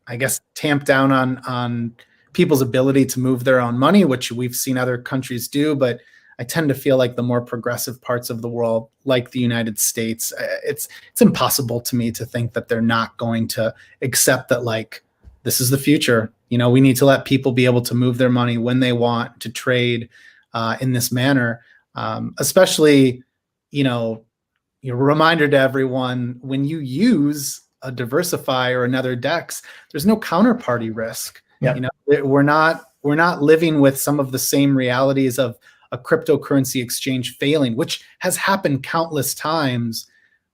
I guess, tamp down on people's ability to move their own money, which we've seen other countries do, but I tend to feel like the more progressive parts of the world, like the United States, it's impossible to me to think that they're not going to accept that, like, this is the future. We need to let people be able to move their money when they want to trade in this manner. Especially, your reminder to everyone, when you use a DeversiFi or another DEX, there's no counterparty risk. Yeah. We're not living with some of the same realities of a cryptocurrency exchange failing, which has happened countless times.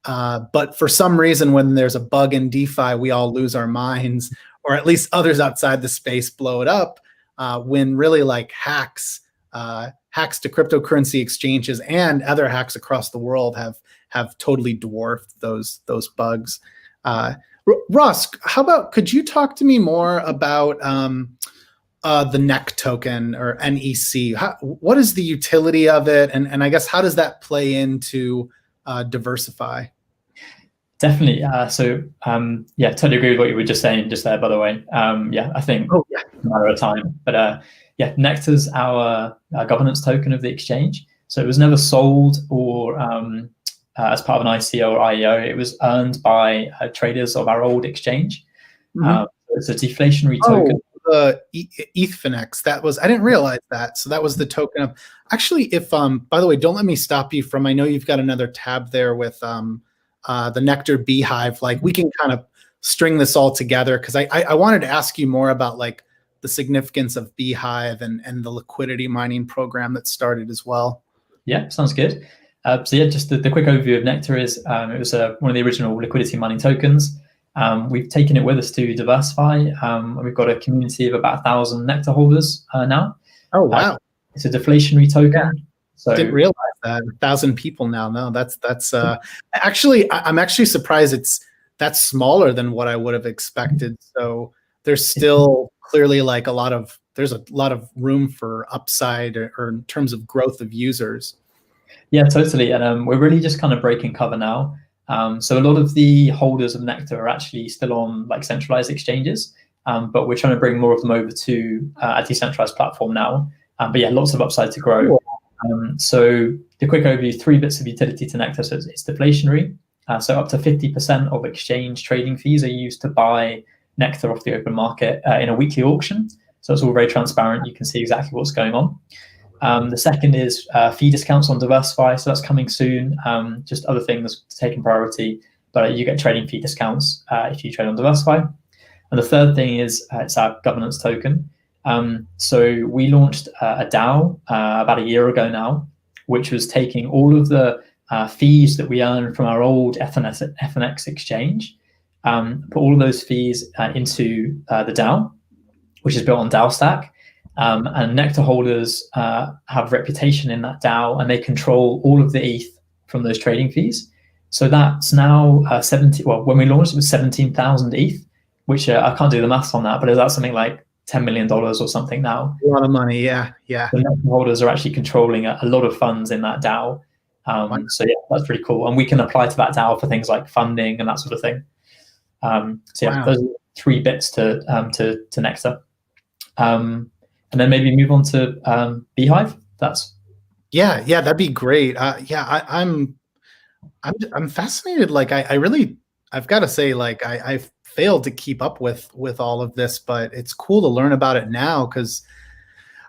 But for some reason, when there's a bug in DeFi, we all lose our minds, or at least others outside the space blow it up, when really like hacks to cryptocurrency exchanges and other hacks across the world have totally dwarfed those bugs. Ross, how about, could you talk to me more about the NEC token, or NEC? What is the utility of it? And I guess, how does that play into DeversiFi? Definitely. Totally agree with what you were just saying just there, by the way. I think it's a matter of time. But Nectar's our governance token of the exchange. So it was never sold or as part of an ICO or IEO. It was earned by traders of our old exchange. Mm-hmm. It's a deflationary token. The ETHFinex, I didn't realize that. So that was the token of, actually, if by the way, don't let me stop you from, I know you've got another tab there with the Nectar Beehive. Like, we can kind of string this all together, because I wanted to ask you more about like the significance of Beehive and the liquidity mining program that started as well. Yeah, sounds good. Just the quick overview of Nectar is it was one of the original liquidity mining tokens. We've taken it with us to DeversiFi. We've got a community of about 1,000 Nectar holders now. Oh, wow. It's a deflationary token. Yeah. So didn't realize that. 1,000 people now. No, that's actually, I'm actually surprised that's smaller than what I would have expected. So there's still clearly like there's a lot of room for upside or in terms of growth of users. Yeah, totally. And we're really just kind of breaking cover now. So a lot of the holders of Nectar are actually still on like centralized exchanges, but we're trying to bring more of them over to a decentralized platform now. But yeah, lots of upside to grow. So the quick overview, 3 bits of utility to Nectar. So it's deflationary. So up to 50% of exchange trading fees are used to buy Nectar off the open market in a weekly auction. So it's all very transparent. You can see exactly what's going on. The second is fee discounts on DeversiFi. So that's coming soon. Just other things taking priority, but you get trading fee discounts if you trade on DeversiFi. And the third thing is it's our governance token. So we launched a DAO about a year ago now, which was taking all of the fees that we earn from our old FNX exchange, put all of those fees into the DAO, which is built on DAO Stack. And Nectar holders have reputation in that DAO, and they control all of the ETH from those trading fees. So that's now when we launched, it was 17,000 ETH, which I can't do the maths on that, but is that something like $10 million or something now? A lot of money, yeah. The Nectar holders are actually controlling a lot of funds in that DAO. So yeah, that's pretty cool. And we can apply to that DAO for things like funding and that sort of thing. So yeah, those are 3 bits to Nectar. And then maybe move on to Beehive. Yeah, that'd be great. I'm fascinated. Like I've got to say, like I've failed to keep up with all of this, but it's cool to learn about it now, because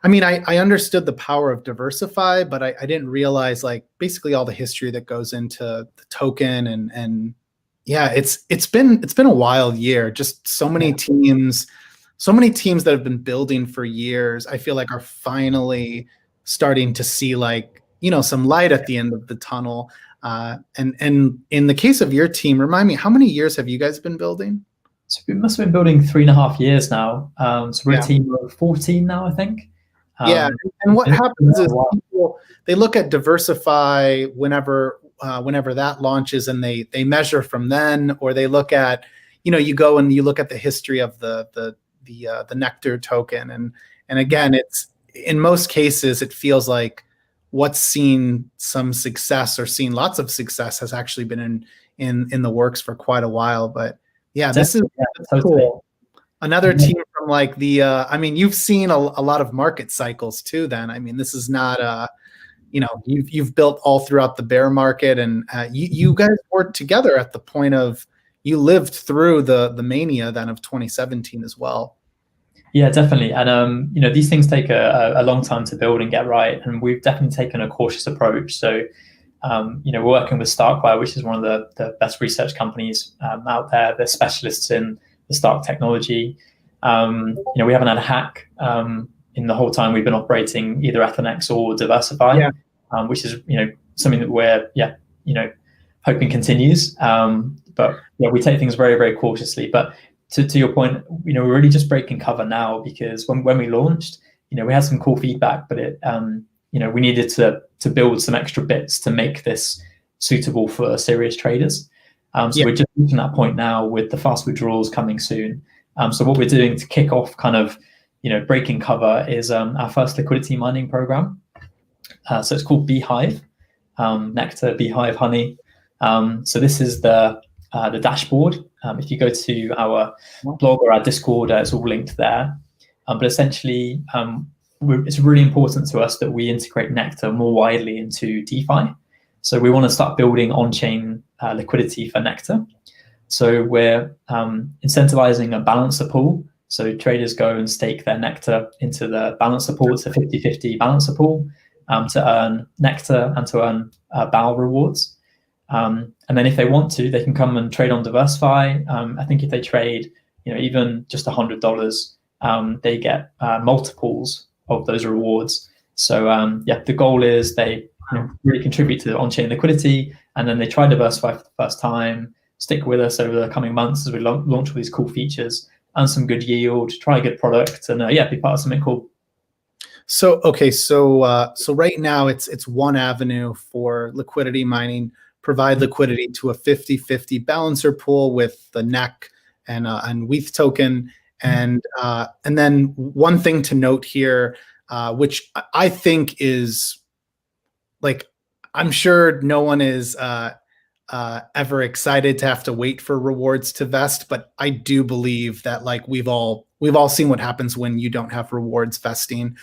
I mean, I understood the power of DeversiFi, but I didn't realize like basically all the history that goes into the token, and yeah, it's been a wild year. Just so many teams that have been building for years, I feel like are finally starting to see like, some light at the end of the tunnel. And in the case of your team, remind me, how many years have you guys been building? So we must have been building 3.5 years now. So we're a team of 14 now, I think. And what happens is people, they look at DeversiFi whenever that launches, and they measure from then, or they look at, you go and you look at the history of the Nectar token, and again, it's in most cases it feels like what's seen some success or seen lots of success has actually been in the works for quite a while. But yeah, this is cool. Another team from like I mean, you've seen a lot of market cycles too then. I mean, this is not you've built all throughout the bear market, and you guys worked together at the point of, you lived through the mania then of 2017 as well. Yeah, definitely. And these things take a long time to build and get right, and we've definitely taken a cautious approach. So we're working with Starkwire, which is one of the best research companies out there. They're specialists in the Stark technology. We haven't had a hack in the whole time we've been operating either FNX or DeversiFi, which is something that we're hoping continues. But yeah, we take things very, very cautiously. But to your point, we're really just breaking cover now, because when we launched, we had some cool feedback, but we needed to build some extra bits to make this suitable for serious traders. We're just reaching that point now with the fast withdrawals coming soon. So what we're doing to kick off kind of, breaking cover is our first liquidity mining program. So it's called Beehive, Nectar, Beehive, Honey. So this is the dashboard. If you go to our blog or our Discord, it's all linked there. But essentially, it's really important to us that we integrate Nectar more widely into DeFi. So we want to start building on-chain liquidity for Nectar. So we're incentivizing a balancer pool. So traders go and stake their Nectar into the balancer pool. It's a 50-50 balancer pool to earn Nectar and to earn BAL rewards. And then if they want to, they can come and trade on DeversiFi. I think if they trade, even just $100, they get multiples of those rewards. So the goal is they really contribute to the on-chain liquidity, and then they try DeversiFi for the first time, stick with us over the coming months as we launch all these cool features and some good yield, try a good product, and be part of something cool. So right now it's one avenue for liquidity mining. Provide liquidity to a 50-50 balancer pool with the NEC and WETH token, and then one thing to note here, which I think is, like, I'm sure no one is ever excited to have to wait for rewards to vest, but I do believe that like we've all seen what happens when you don't have rewards vesting.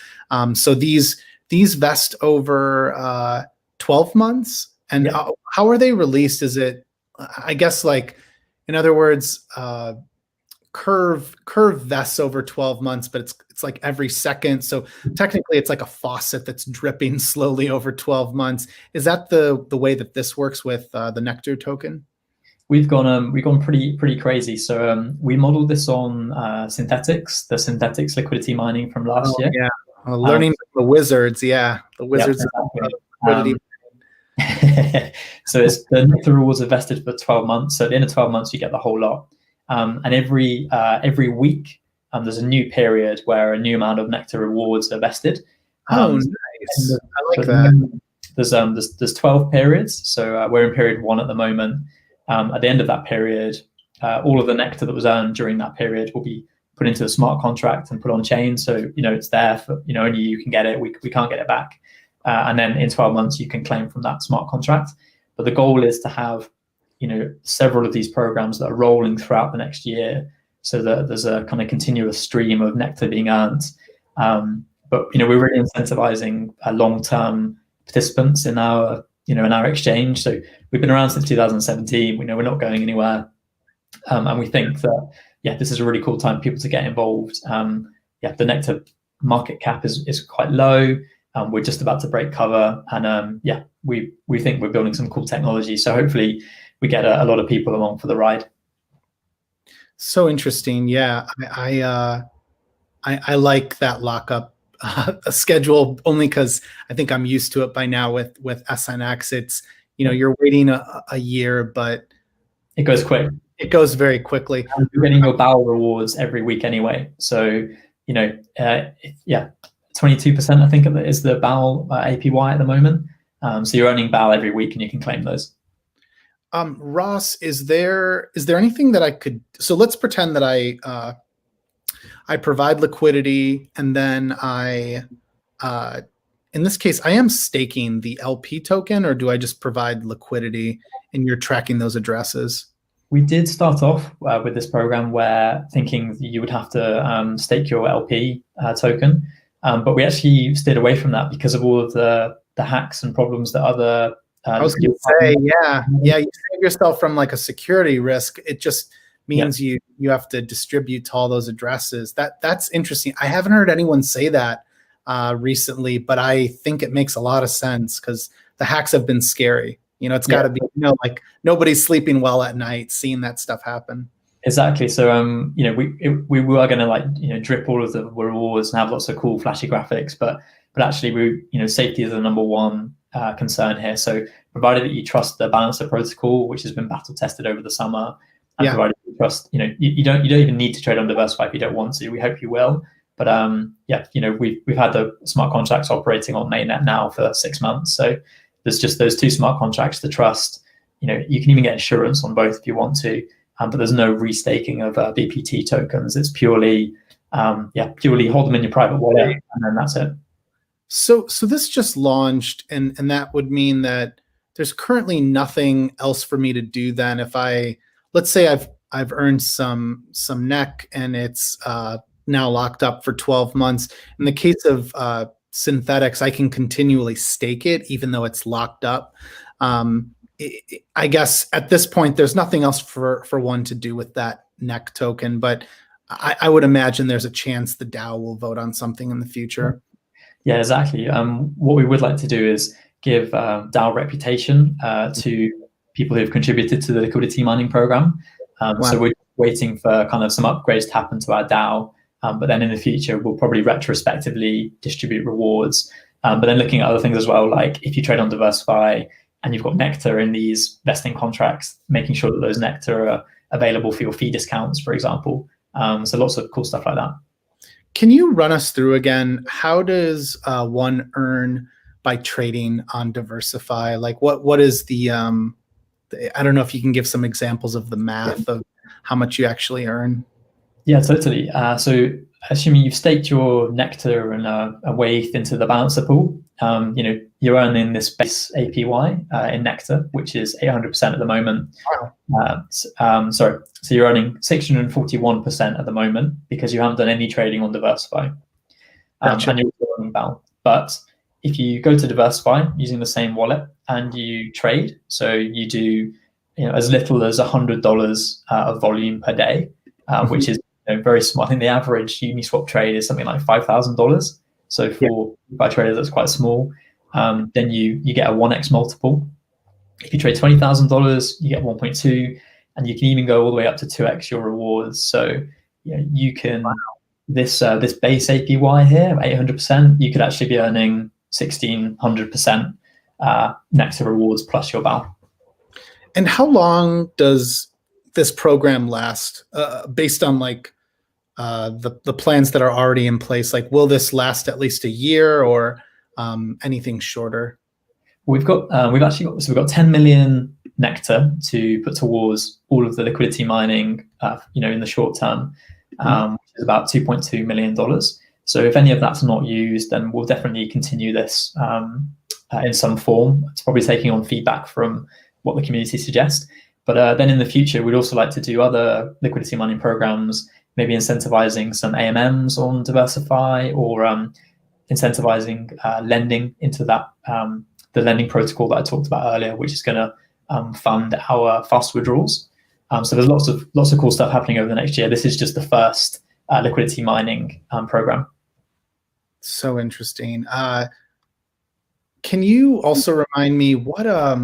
So these vest over 12 months, and Yeah. how are they released? Is it, I guess, like, in other words, curve vests over 12 months, but it's like every second. So technically it's like a faucet that's dripping slowly over 12 months. Is that the way that this works with the Nectar token? We've gone pretty crazy. So we modeled this on the synthetics liquidity mining from last year. Yeah, learning the wizards. Yeah, the wizards of liquidity. So it's the Nectar rewards are vested for 12 months. So at the end of 12 months, you get the whole lot. And every week, there's a new period where a new amount of Nectar rewards are vested. Nice. I like that. There's 12 periods. So we're in period 1 at the moment. At the end of that period, all of the Nectar that was earned during that period will be put into a smart contract and put on chain. So, it's there for, only you can get it. We can't get it back. And then in 12 months, you can claim from that smart contract. But the goal is to have, several of these programs that are rolling throughout the next year, so that there's a kind of continuous stream of Nectar being earned. But we're really incentivizing long-term participants in our exchange. So we've been around since 2017. We know we're not going anywhere, and we think that this is a really cool time for people to get involved. The Nectar market cap is quite low. We're just about to break cover, and we think we're building some cool technology. So hopefully we get a lot of people along for the ride. So interesting. Yeah, I like that lockup schedule only because I think I'm used to it by now with SNX. It's, you're waiting a year, but it goes quick. It goes very quickly. You're getting your BAL rewards every week anyway. So 22% I think is the BAL APY at the moment. So you're earning BAL every week and you can claim those. Ross, is there anything that I could, so let's pretend that I provide liquidity, and then in this case, I am staking the LP token, or do I just provide liquidity and you're tracking those addresses? We did start off with this program where thinking you would have to stake your LP token, but we actually steered away from that because of all of the hacks and problems that other I was going to say, you save yourself from like a security risk. It just means you have to distribute to all those addresses. That's interesting. I haven't heard anyone say that recently, but I think it makes a lot of sense because the hacks have been scary. It's got to be, like nobody's sleeping well at night seeing that stuff happen. Exactly. So, we were going to drip all of the rewards and have lots of cool flashy graphics, but actually safety is the number one concern here. So provided that you trust the balancer protocol, which has been battle tested over the summer, and provided you trust, you don't even need to trade on DeversiFi if you don't want to. We hope you will. But we've had the smart contracts operating on mainnet now for 6 months. So there's just those 2 smart contracts to trust. You can even get insurance on both if you want to, but there's no restaking of BPT tokens. It's purely hold them in your private wallet, and then that's it. So this just launched, and that would mean that there's currently nothing else for me to do then. If let's say I've earned some NEC and it's now locked up for 12 months. In the case of synthetics, I can continually stake it even though it's locked up. I guess at this point there's nothing else for one to do with that NEC token, but I would imagine there's a chance the DAO will vote on something in the future. Yeah, exactly. What we would like to do is give DAO reputation to people who've contributed to the liquidity mining program. So we're waiting for kind of some upgrades to happen to our DAO, but then in the future we'll probably retrospectively distribute rewards. But then looking at other things as well, like if you trade on DeversiFi and you've got Nectar in these vesting contracts, making sure that those Nectar are available for your fee discounts, for example. So lots of cool stuff like that. Can you run us through again, how does one earn by trading on DeversiFi? Like what is the I don't know if you can give some examples of the math of how much you actually earn. Yeah, totally. So assuming you've staked your Nectar and a WETH into the balancer pool, you're earning this base APY in Nectar, which is 800% at the moment. Wow. So you're earning 641% at the moment because you haven't done any trading on DeversiFi. Gotcha. And you're earning BAL. But if you go to DeversiFi using the same wallet and you trade, so you do as little as $100 of volume per day, which is very small. I think the average Uniswap trade is something like $5,000. So for DeFi traders, that's quite small. Then you get a 1x multiple. If you trade $20,000, you get 1.2, and you can even go all the way up to 2x your rewards. So you can this base APY here, 800%, you could actually be earning 1,600% Nectar rewards plus your BAL. And how long does this program last? Based on like the plans that are already in place, like will this last at least a year or anything shorter? We've got 10 million Nectar to put towards all of the liquidity mining, in the short term, which is about $2.2 million. So if any of that's not used, then we'll definitely continue this in some form. It's probably taking on feedback from what the community suggests. But then in the future, we'd also like to do other liquidity mining programs, maybe incentivizing some AMMs on DeversiFi, or incentivizing lending into that the lending protocol that I talked about earlier, which is going to fund our fast withdrawals. So there's lots of cool stuff happening over the next year. This is just the first liquidity mining program. So interesting. Can you also remind me what are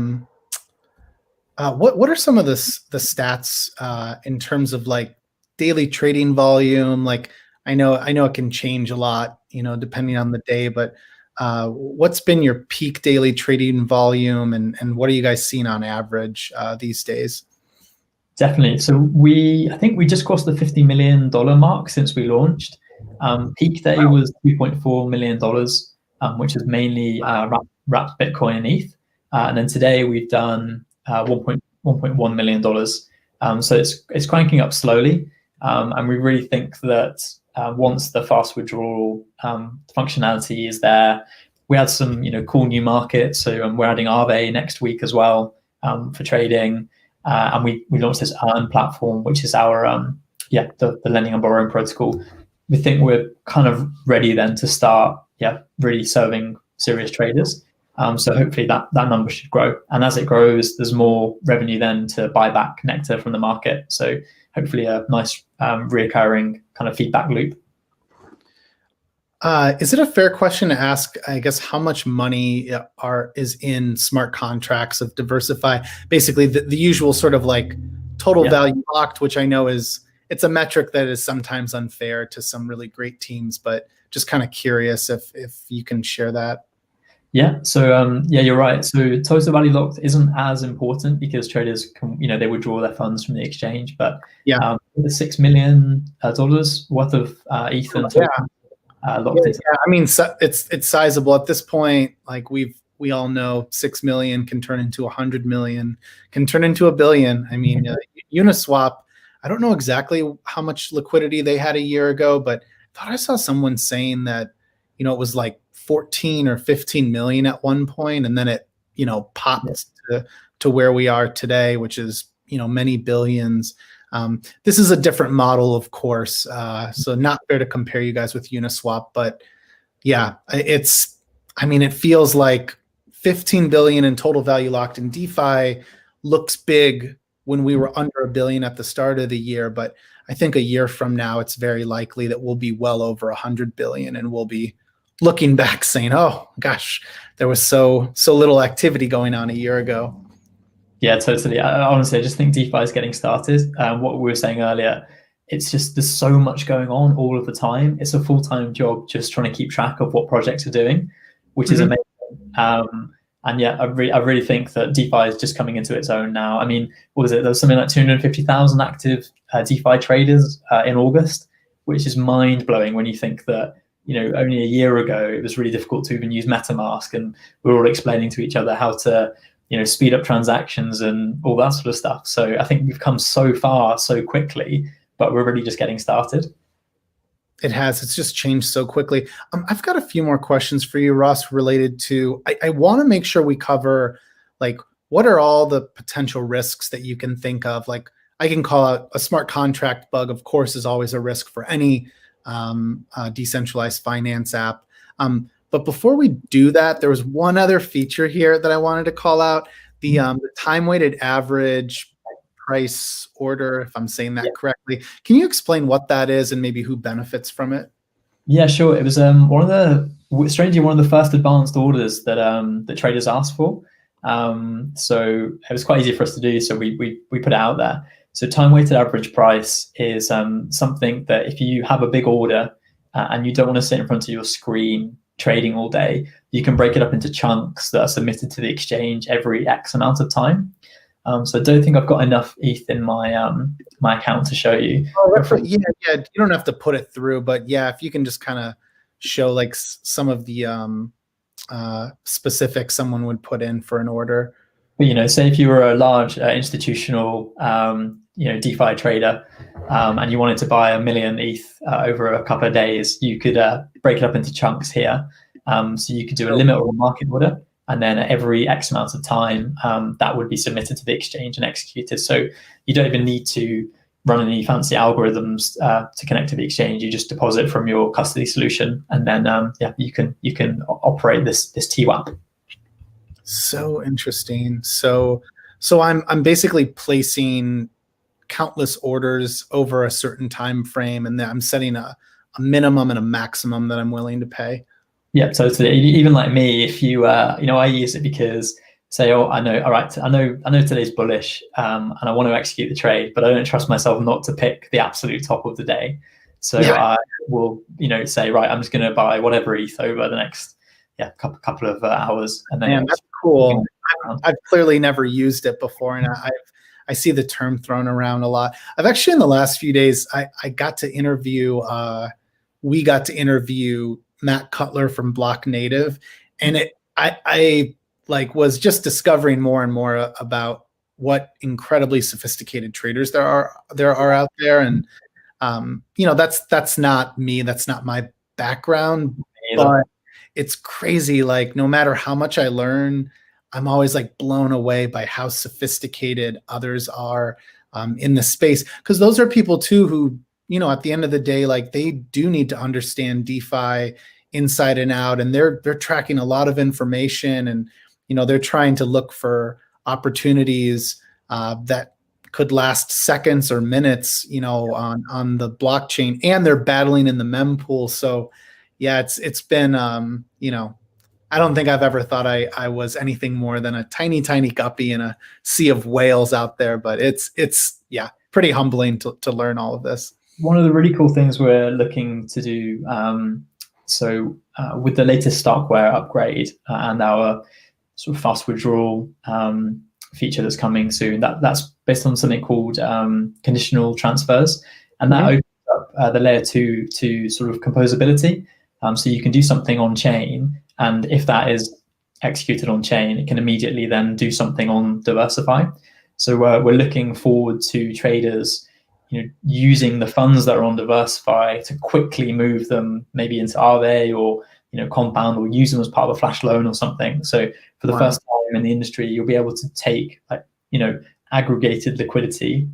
some of the stats in terms of like daily trading volume? Like I know it can change a lot, depending on the day, but what's been your peak daily trading volume, and what are you guys seeing on average these days? Definitely. So I think we just crossed the $50 million mark since we launched. Peak day was $2.4 million, which is mainly wrapped Bitcoin and ETH. And then today we've done $1.1 million. So it's cranking up slowly. And we really think that once the fast withdrawal functionality is there, we had some cool new markets. So we're adding Aave next week as well for trading. And we launched this Earn platform, which is our the lending and borrowing protocol. We think we're kind of ready then to start really serving serious traders. So hopefully that number should grow. And as it grows, there's more revenue then to buy back Nectar from the market. So hopefully a nice reoccurring kind of feedback loop. Is it a fair question to ask, I guess, how much money is in smart contracts of DeversiFi? Basically the usual sort of like total value locked, which I know it's a metric that is sometimes unfair to some really great teams, but just kind of curious if you can share that. Yeah. So you're right. So total value locked isn't as important because traders can, they withdraw their funds from the exchange. But the $6 million worth of ETH and token locked into. I mean, it's sizable at this point. Like we all know, 6 million can turn into 100 million, can turn into 1 billion. I mean, Uniswap. I don't know exactly how much liquidity they had a year ago, but I thought I saw someone saying that it was like 14 or 15 million at one point, and then it popped to where we are today, which is many billions. This is a different model, of course, so not fair to compare you guys with Uniswap, but it feels like 15 billion in total value locked in DeFi looks big when we were under 1 billion at the start of the year, but I think a year from now it's very likely that we'll be well over 100 billion, and we'll be looking back saying, oh gosh, there was so little activity going on a year ago. Yeah, totally. Honestly, I just think DeFi is getting started. What we were saying earlier, it's just there's so much going on all of the time. It's a full-time job just trying to keep track of what projects are doing, which is amazing. And I really think that DeFi is just coming into its own now. I mean, what was it? There was something like 250,000 active DeFi traders in August, which is mind-blowing when you think that only a year ago it was really difficult to even use MetaMask, and we were all explaining to each other how to speed up transactions and all that sort of stuff. So I think we've come so far so quickly, but we're really just getting started. It has. It's just changed so quickly. I've got a few more questions for you, Ross, related to, I want to make sure we cover, like, what are all the potential risks that you can think of? Like, I can call out a smart contract bug, of course, is always a risk for any decentralized finance app. But before we do that, there was one other feature here that I wanted to call out, the time-weighted average price order, if I'm saying that correctly. Can you explain what that is and maybe who benefits from it? Yeah, sure. It was strangely one of the first advanced orders that traders asked for. So it was quite easy for us to do. So we put it out there. So time-weighted average price is something that if you have a big order and you don't want to sit in front of your screen trading all day, you can break it up into chunks that are submitted to the exchange every X amount of time. So I don't think I've got enough ETH in my my account to show you. Oh, yeah. You don't have to put it through, but yeah, if you can just kind of show like some of the specifics someone would put in for an order. But, say if you were a large institutional, DeFi trader, and you wanted to buy 1 million ETH over a couple of days, you could break it up into chunks here. So you could do a limit or a market order. And then at every X amount of time, that would be submitted to the exchange and executed. So you don't even need to run any fancy algorithms to connect to the exchange. You just deposit from your custody solution, and then you can operate this TWAP. So interesting. So I'm basically placing countless orders over a certain time frame, and then I'm setting a minimum and a maximum that I'm willing to pay. Yeah, totally. Even like me, if you, I use it because say, I know today's bullish, and I want to execute the trade, but I don't trust myself not to pick the absolute top of the day. So I will, say, right, I'm just going to buy whatever ETH over the next, couple of hours, and then. Man, that's cool. I've clearly never used it before, and I see the term thrown around a lot. I've actually in the last few days, we got to interview Matt Cutler from Block Native, and I was just discovering more and more about what incredibly sophisticated traders there are out there, and that's not me, that's not my background, but it's crazy. Like, no matter how much I learn, I'm always like blown away by how sophisticated others are in the space, because those are people too who, at the end of the day, like, they do need to understand DeFi inside and out, and they're tracking a lot of information, and they're trying to look for opportunities that could last seconds or minutes, on the blockchain, and they're battling in the mempool. So yeah, it's been I don't think I've ever thought I was anything more than a tiny guppy in a sea of whales out there, but it's pretty humbling to learn all of this. One of the really cool things we're looking to do, with the latest Starkware upgrade and our sort of fast withdrawal feature that's coming soon, that's based on something called conditional transfers, and that opens up the layer 2 to sort of composability. So you can do something on chain, and if that is executed on chain, it can immediately then do something on DeversiFi. So we're looking forward to traders using the funds that are on DeversiFi to quickly move them maybe into Aave or Compound, or use them as part of a flash loan or something. So for the first time in the industry, you'll be able to take aggregated liquidity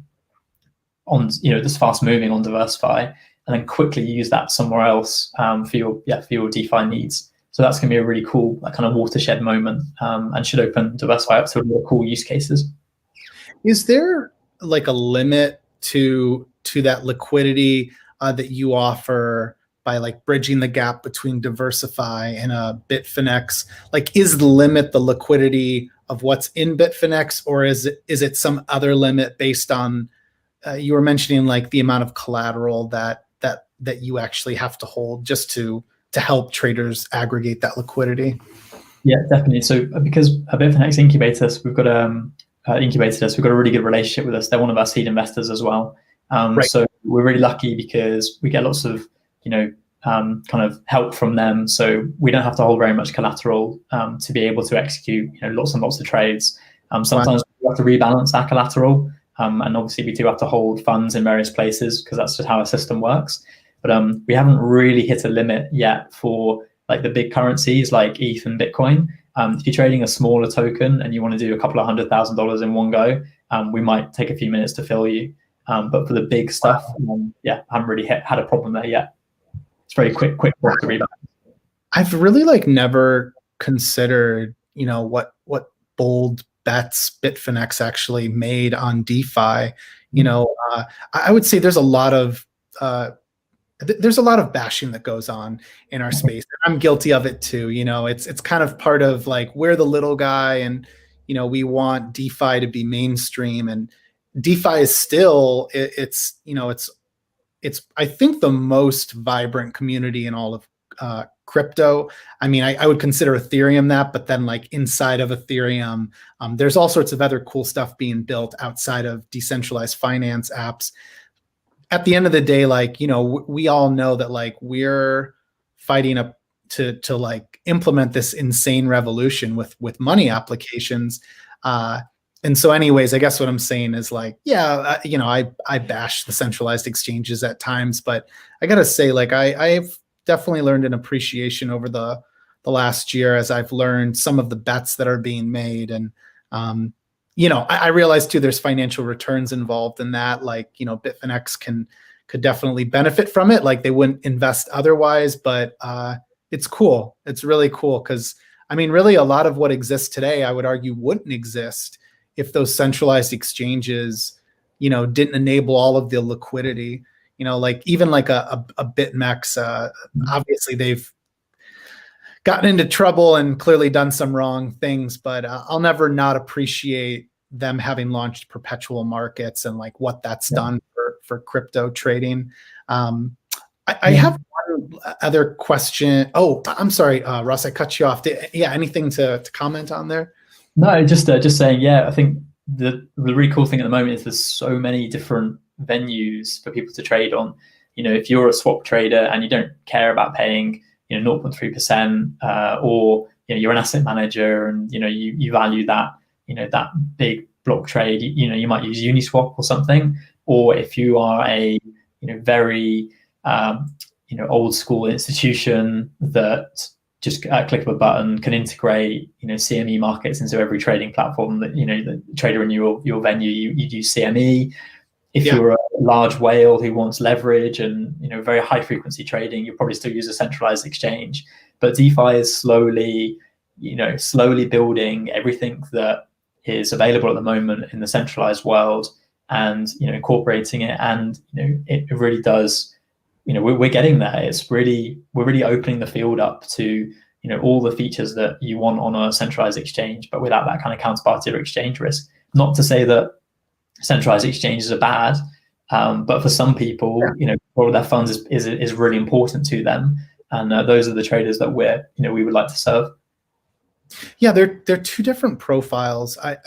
on this fast moving on DeversiFi, and then quickly use that somewhere else for your DeFi needs. So that's going to be a really cool kind of watershed moment, and should open DeversiFi up to really cool use cases. Is there like a limit to that liquidity that you offer by like bridging the gap between DeversiFi and Bitfinex? Like, is the limit the liquidity of what's in Bitfinex, or is it some other limit based on you were mentioning like the amount of collateral that you actually have to hold just to help traders aggregate that liquidity? Yeah, definitely. So because Bitfinex incubated us, we've got a really good relationship with us. They're one of our seed investors as well. So we're really lucky because we get lots of kind of help from them. So we don't have to hold very much collateral to be able to execute lots and lots of trades. Sometimes we have to rebalance our collateral, and obviously we do have to hold funds in various places because that's just how our system works. But we haven't really hit a limit yet for like the big currencies like ETH and Bitcoin. If you're trading a smaller token and you want to do a couple of $100,000 in one go, we might take a few minutes to fill you. But for the big stuff, I haven't really had a problem there yet. It's very quick to read. I've really like never considered, what bold bets Bitfinex actually made on DeFi. I would say there's a lot of bashing that goes on in our space. I'm guilty of it too. It's kind of part of like, we're the little guy, and we want DeFi to be mainstream, and DeFi is still it's I think the most vibrant community in all of crypto. I mean, I would consider Ethereum that, but then like inside of Ethereum, there's all sorts of other cool stuff being built outside of decentralized finance apps. At the end of the day, like, we all know that like we're fighting to like implement this insane revolution with money applications. And so anyways, I guess what I'm saying is like, I bash the centralized exchanges at times, but I got to say, like, I've definitely learned an appreciation over the last year as I've learned some of the bets that are being made. And, I realize too, there's financial returns involved in that. Like, Bitfinex could definitely benefit from it. Like they wouldn't invest otherwise, but it's cool. It's really cool. Cause I mean, really a lot of what exists today, I would argue wouldn't exist if those centralized exchanges, didn't enable all of the liquidity, like even like a BitMEX, obviously they've gotten into trouble and clearly done some wrong things, but I'll never not appreciate them having launched perpetual markets and like what that's done for crypto trading. I have one other question. Oh, I'm sorry, Ross, I cut you off. Anything to comment on there? No, just saying, I think the really cool thing at the moment is there's so many different venues for people to trade on. If you're a swap trader and you don't care about paying 0.3%, or you're an asset manager and you value that that big block trade, you might use Uniswap or something. Or if you are a very old school institution that just click of a button can integrate CME markets into every trading platform that the trader in your venue, you'd use CME. If you're a large whale who wants leverage and very high frequency trading, you'll probably still use a centralized exchange. But DeFi is slowly building everything that is available at the moment in the centralized world and incorporating it, and it really does. We're getting there. We're really opening the field up to all the features that you want on a centralized exchange, but without that kind of counterparty or exchange risk. Not to say that centralized exchanges are bad, but for some people, all of their funds is really important to them, and those are the traders that we would like to serve. Yeah, they're two different profiles. I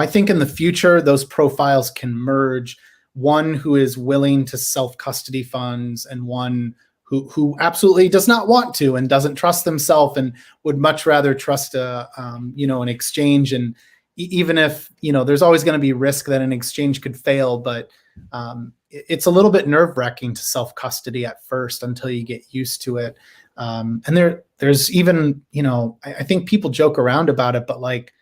think in the future those profiles can merge. One who is willing to self-custody funds, and one who absolutely does not want to and doesn't trust themselves and would much rather trust an exchange. And even if there's always going to be risk that an exchange could fail, but it's a little bit nerve-wracking to self-custody at first until you get used to it. And there's even I think people joke around about it, but like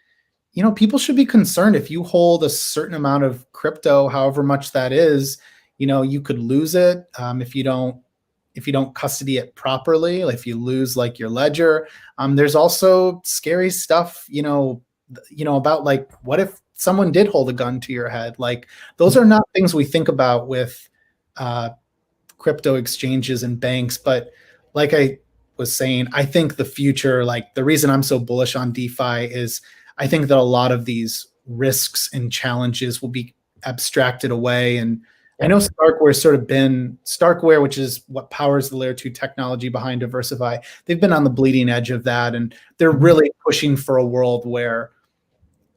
people should be concerned if you hold a certain amount of crypto, however much that is, you could lose it if you don't custody it properly. Like if you lose like your ledger, there's also scary stuff, about like, what if someone did hold a gun to your head? Like those are not things we think about with crypto exchanges and banks. But like I was saying, I think the future, like the reason I'm so bullish on DeFi is I think that a lot of these risks and challenges will be abstracted away. And I know Starkware, which is what powers the layer 2 technology behind DeversiFi, they've been on the bleeding edge of that. And they're really pushing for a world where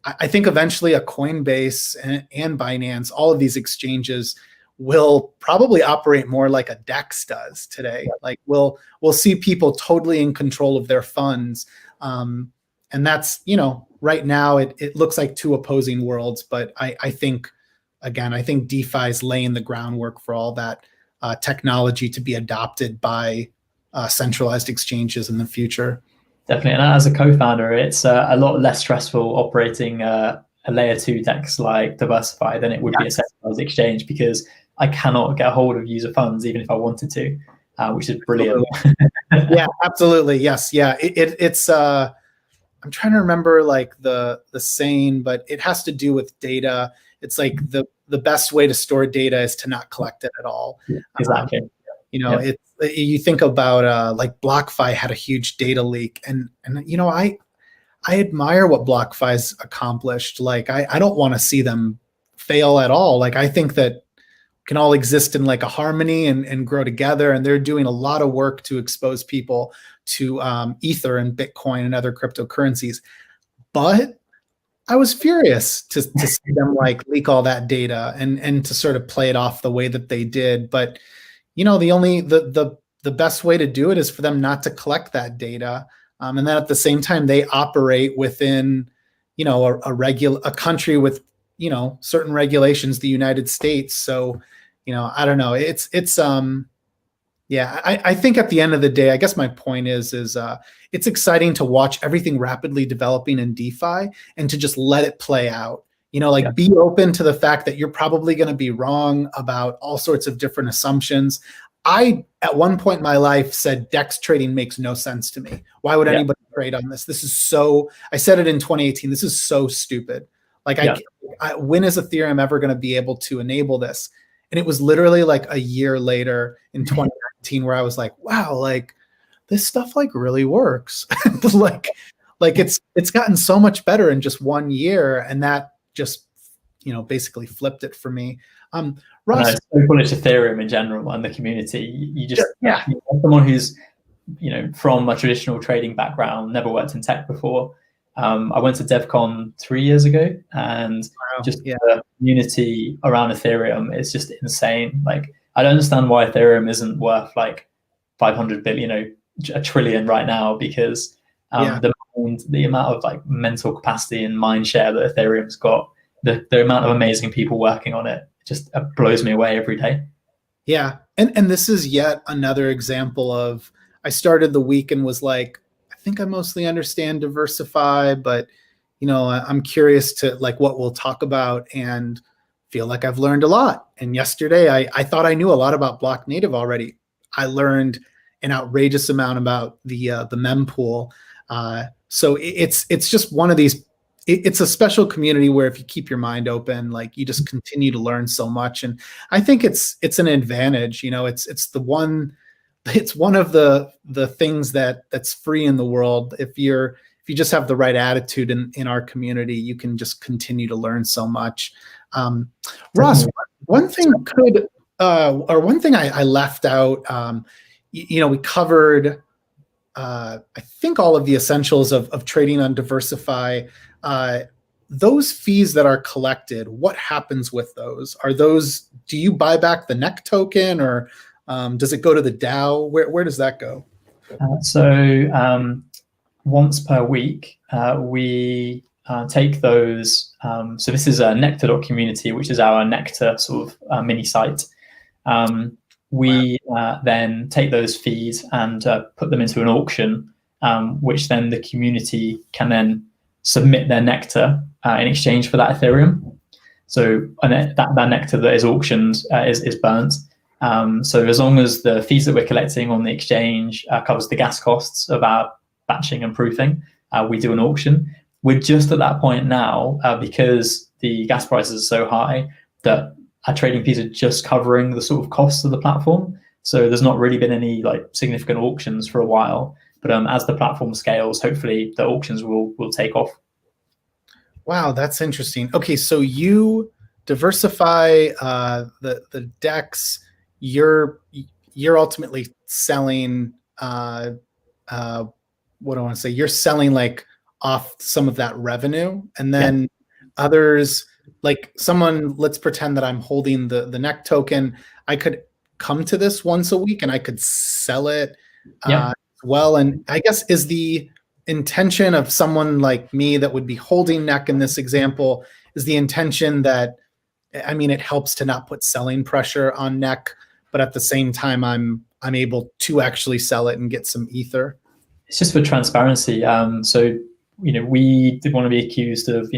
I think eventually a Coinbase and Binance, all of these exchanges will probably operate more like a DEX does today. Like we'll see people totally in control of their funds. And that's, right now it looks like two opposing worlds, but I think DeFi is laying the groundwork for all that technology to be adopted by centralized exchanges in the future. Definitely. And as a co-founder, it's a lot less stressful operating a layer 2 DEX like DeversiFi than it would be a centralized exchange, because I cannot get a hold of user funds even if I wanted to, which is brilliant. Yeah, absolutely. Yes. Yeah. It's I'm trying to remember like the saying, but it has to do with data. It's like the best way to store data is to not collect it at all. Exactly. You think about like BlockFi had a huge data leak, and I admire what BlockFi's accomplished. Like I don't want to see them fail at all. Like I think that can all exist in like a harmony and grow together. And they're doing a lot of work to expose people to Ether and Bitcoin and other cryptocurrencies. But I was furious to see them like leak all that data and to sort of play it off the way that they did. But the best way to do it is for them not to collect that data. And then at the same time, they operate within, a country with, certain regulations, the United States. So, I don't know. I think at the end of the day, I guess my point is it's exciting to watch everything rapidly developing in DeFi and to just let it play out. Be open to the fact that you're probably going to be wrong about all sorts of different assumptions. I, at one point in my life, said DEX trading makes no sense to me. Why would anybody trade on this? This is I said it in 2018, this is so stupid. Like, when is Ethereum ever going to be able to enable this? And it was literally like a year later in 2019 where I was like, wow, like this stuff like really works. like it's gotten so much better in just 1 year. And that just, basically flipped it for me. Ross, it's so bullish Ethereum in general and the community. You just, someone who's, from a traditional trading background, never worked in tech before. I went to DevCon 3 years ago, and the community around Ethereum is just insane. Like, I don't understand why Ethereum isn't worth like 500 billion, a trillion right now, because the amount of like mental capacity and mind share that Ethereum's got, the amount of amazing people working on it just blows me away every day. Yeah. And this is yet another example of, I started the week and was like, I think I mostly understand DeversiFi, but I'm curious to like what we'll talk about, and feel like I've learned a lot. And yesterday I thought I knew a lot about Block Native already. I learned an outrageous amount about the mempool. So it's just one of these. It's a special community where if you keep your mind open, like you just continue to learn so much. And I think it's an advantage. It's one of the things that's free in the world. If you just have the right attitude in our community, you can just continue to learn so much. Ross, one thing I left out, we covered, I think, all of the essentials of trading on DeversiFi. Those fees that are collected, what happens with those? Do you buy back the NEC token, or does it go to the DAO? Where does that go? Once per week, we take those. So this is a nectar.community, which is our Nectar sort of mini site. We then take those fees and put them into an auction, which then the community can then submit their Nectar in exchange for that Ethereum. So that Nectar that is auctioned is burnt. So as long as the fees that we're collecting on the exchange covers the gas costs of our batching and proofing, we do an auction. We're just at that point now because the gas prices are so high that our trading fees are just covering the sort of costs of the platform. So there's not really been any like significant auctions for a while. But as the platform scales, hopefully the auctions will take off. Wow, that's interesting. Okay, so you DeversiFi the DEX. You're ultimately selling. What do I want to say? You're selling like off some of that revenue, and then others, like someone. Let's pretend that I'm holding the NEC token. I could come to this once a week, and I could sell it. Well, and I guess is the intention of someone like me that would be holding NEC in this example, is the intention that, I mean, it helps to not put selling pressure on NEC, but at the same time, I'm able to actually sell it and get some ether? It's just for transparency. So we didn't want to be accused of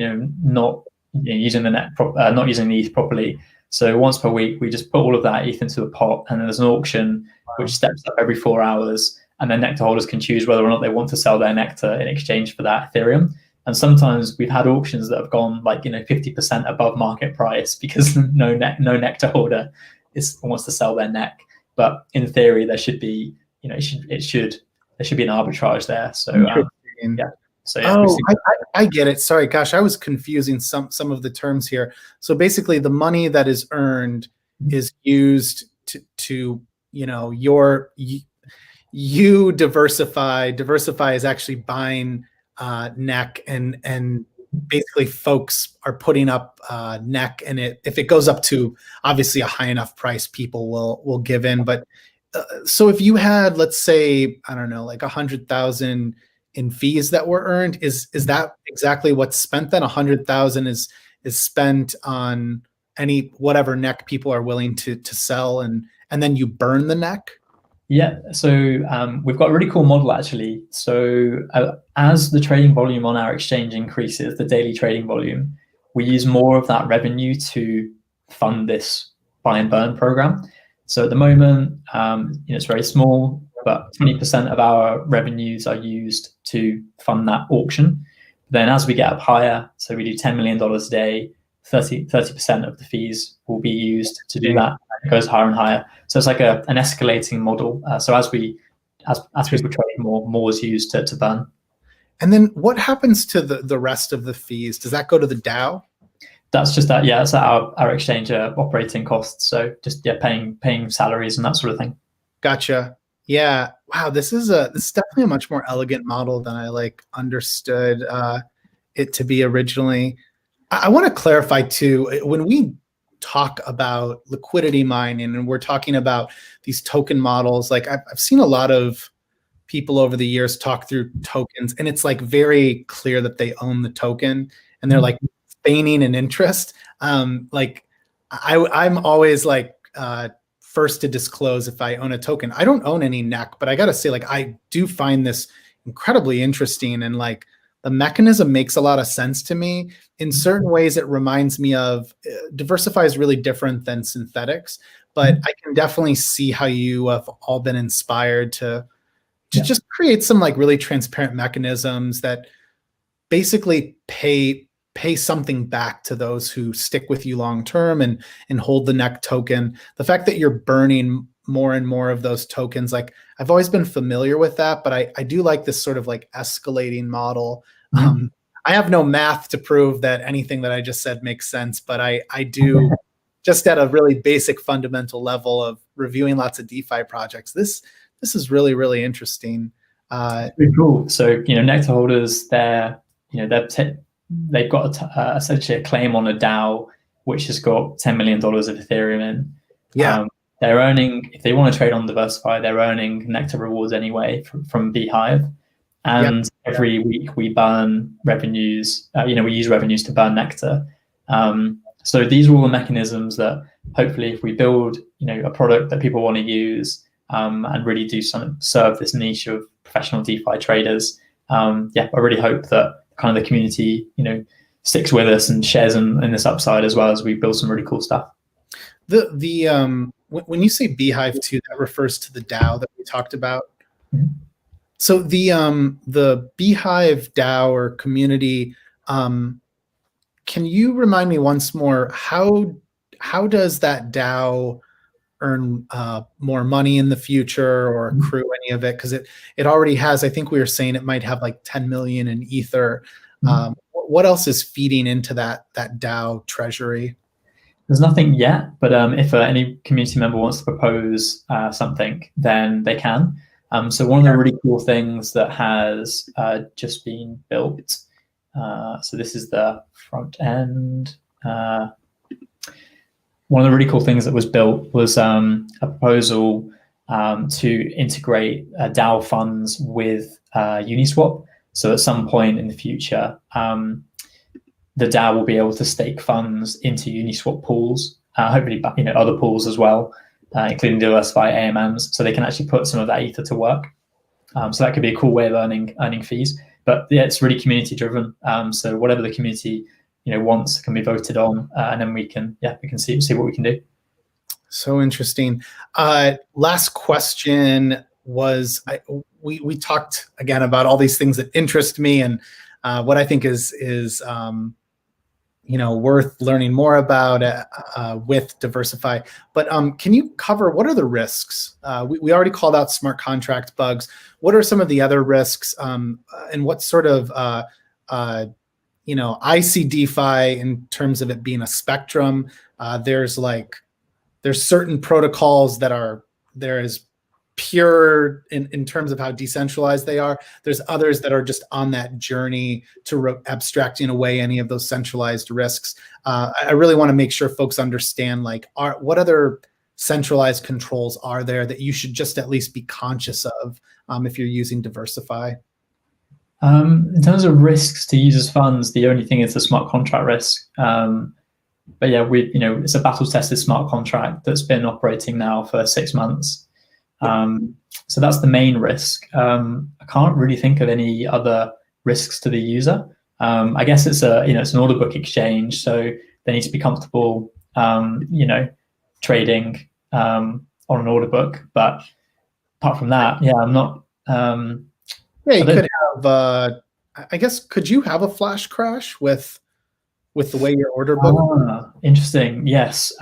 not using the not using the ETH properly. So once per week, we just put all of that ETH into a pot, and then there's an auction which steps up every 4 hours, and then nectar holders can choose whether or not they want to sell their nectar in exchange for that Ethereum. And sometimes we've had auctions that have gone 50% above market price because no nectar holder wants to sell their neck. But in theory, there should be there should be an arbitrage there. So yeah. So yeah, I get it. Sorry, gosh, I was confusing some of the terms here. So basically, the money that is earned is used to DeversiFi is actually buying neck, and basically folks are putting up neck, and if it goes up to obviously a high enough price, people will give in. But so if you had, let's say, I don't know, like 100,000 in fees that were earned, is that exactly what's spent then? 100,000 is spent on whatever neck people are willing to sell, and then you burn the neck? Yeah, so we've got a really cool model actually. So as the trading volume on our exchange increases, the daily trading volume, we use more of that revenue to fund this buy and burn program. So at the moment, it's very small, but 20% of our revenues are used to fund that auction. Then as we get up higher, so we do $10 million a day, 30% of the fees will be used to do that. It goes higher and higher. So it's like an escalating model. So as people trade more is used to burn. And then what happens to the rest of the fees? Does that go to the DAO? That's just that. Yeah, that's our exchange operating costs. So just paying salaries and that sort of thing. Gotcha. Yeah. Wow. This is definitely a much more elegant model than I understood it to be originally. I want to clarify too, when we talk about liquidity mining and we're talking about these token models, I've seen a lot of people over the years talk through tokens, and it's very clear that they own the token, and they're feigning an interest. I'm always first to disclose if I own a token. I don't own any NEC, but I got to say, I do find this incredibly interesting, and the mechanism makes a lot of sense to me. In certain ways, it reminds me of DeversiFi is really different than synthetics, but I can definitely see how you have all been inspired to just create some really transparent mechanisms that basically pay something back to those who stick with you long term and hold the NEC token. The fact that you're burning more and more of those tokens, I've always been familiar with that, but I do like this sort of escalating model. I have no math to prove that anything that I just said makes sense, but I do just at a really basic fundamental level of reviewing lots of DeFi projects. This is really, really interesting. Pretty cool. So, nectar holders, they've got essentially a claim on a DAO, which has got $10 million of Ethereum in. Yeah. They're earning, if they want to trade on DeversiFi, they're earning nectar rewards anyway from Beehive. And every week we burn revenues, we use revenues to burn nectar. So these are all the mechanisms that hopefully if we build, a product that people want to use and really do serve this niche of professional DeFi traders, I really hope that kind of the community, sticks with us and shares in this upside as well as we build some really cool stuff. When you say Beehive too, that refers to the DAO that we talked about. Mm-hmm. So the Beehive DAO or community, can you remind me once more, how does that DAO earn more money in the future or accrue any of it? Because it already has, I think we were saying it might have 10 million in ether. What else is feeding into that DAO treasury? There's nothing yet, but if any community member wants to propose something, then they can. So one of the really cool things that has just been built, so this is the front end. One of the really cool things that was built was a proposal to integrate DAO funds with Uniswap. So at some point in the future, the DAO will be able to stake funds into Uniswap pools, hopefully other pools as well. including DeversiFi AMMs, so they can actually put some of that ether to work. So that could be a cool way of earning fees. But yeah, it's really community driven. So whatever the community wants can be voted on, and then we can see what we can do. So interesting. Last question was, we talked again about all these things that interest me and what I think is worth learning more about with DeversiFi. But can you cover what are the risks? We already called out smart contract bugs. What are some of the other risks, and what sort of I see DeFi in terms of it being a spectrum. There's certain protocols that there is pure in terms of how decentralized they are. There's others that are just on that journey to abstracting away any of those centralized risks. I really want to make sure folks understand what other centralized controls are there that you should just at least be conscious of if you're using DeversiFi. In terms of risks to users' funds, the only thing is the smart contract risk. But yeah, it's a battle-tested smart contract that's been operating now for 6 months. So that's the main risk. I can't really think of any other risks to the user. I guess it's an order book exchange, so they need to be comfortable, trading on an order book. But apart from that, yeah, I'm not. You could have. I guess could you have a flash crash with the way your order book? Interesting. Yes.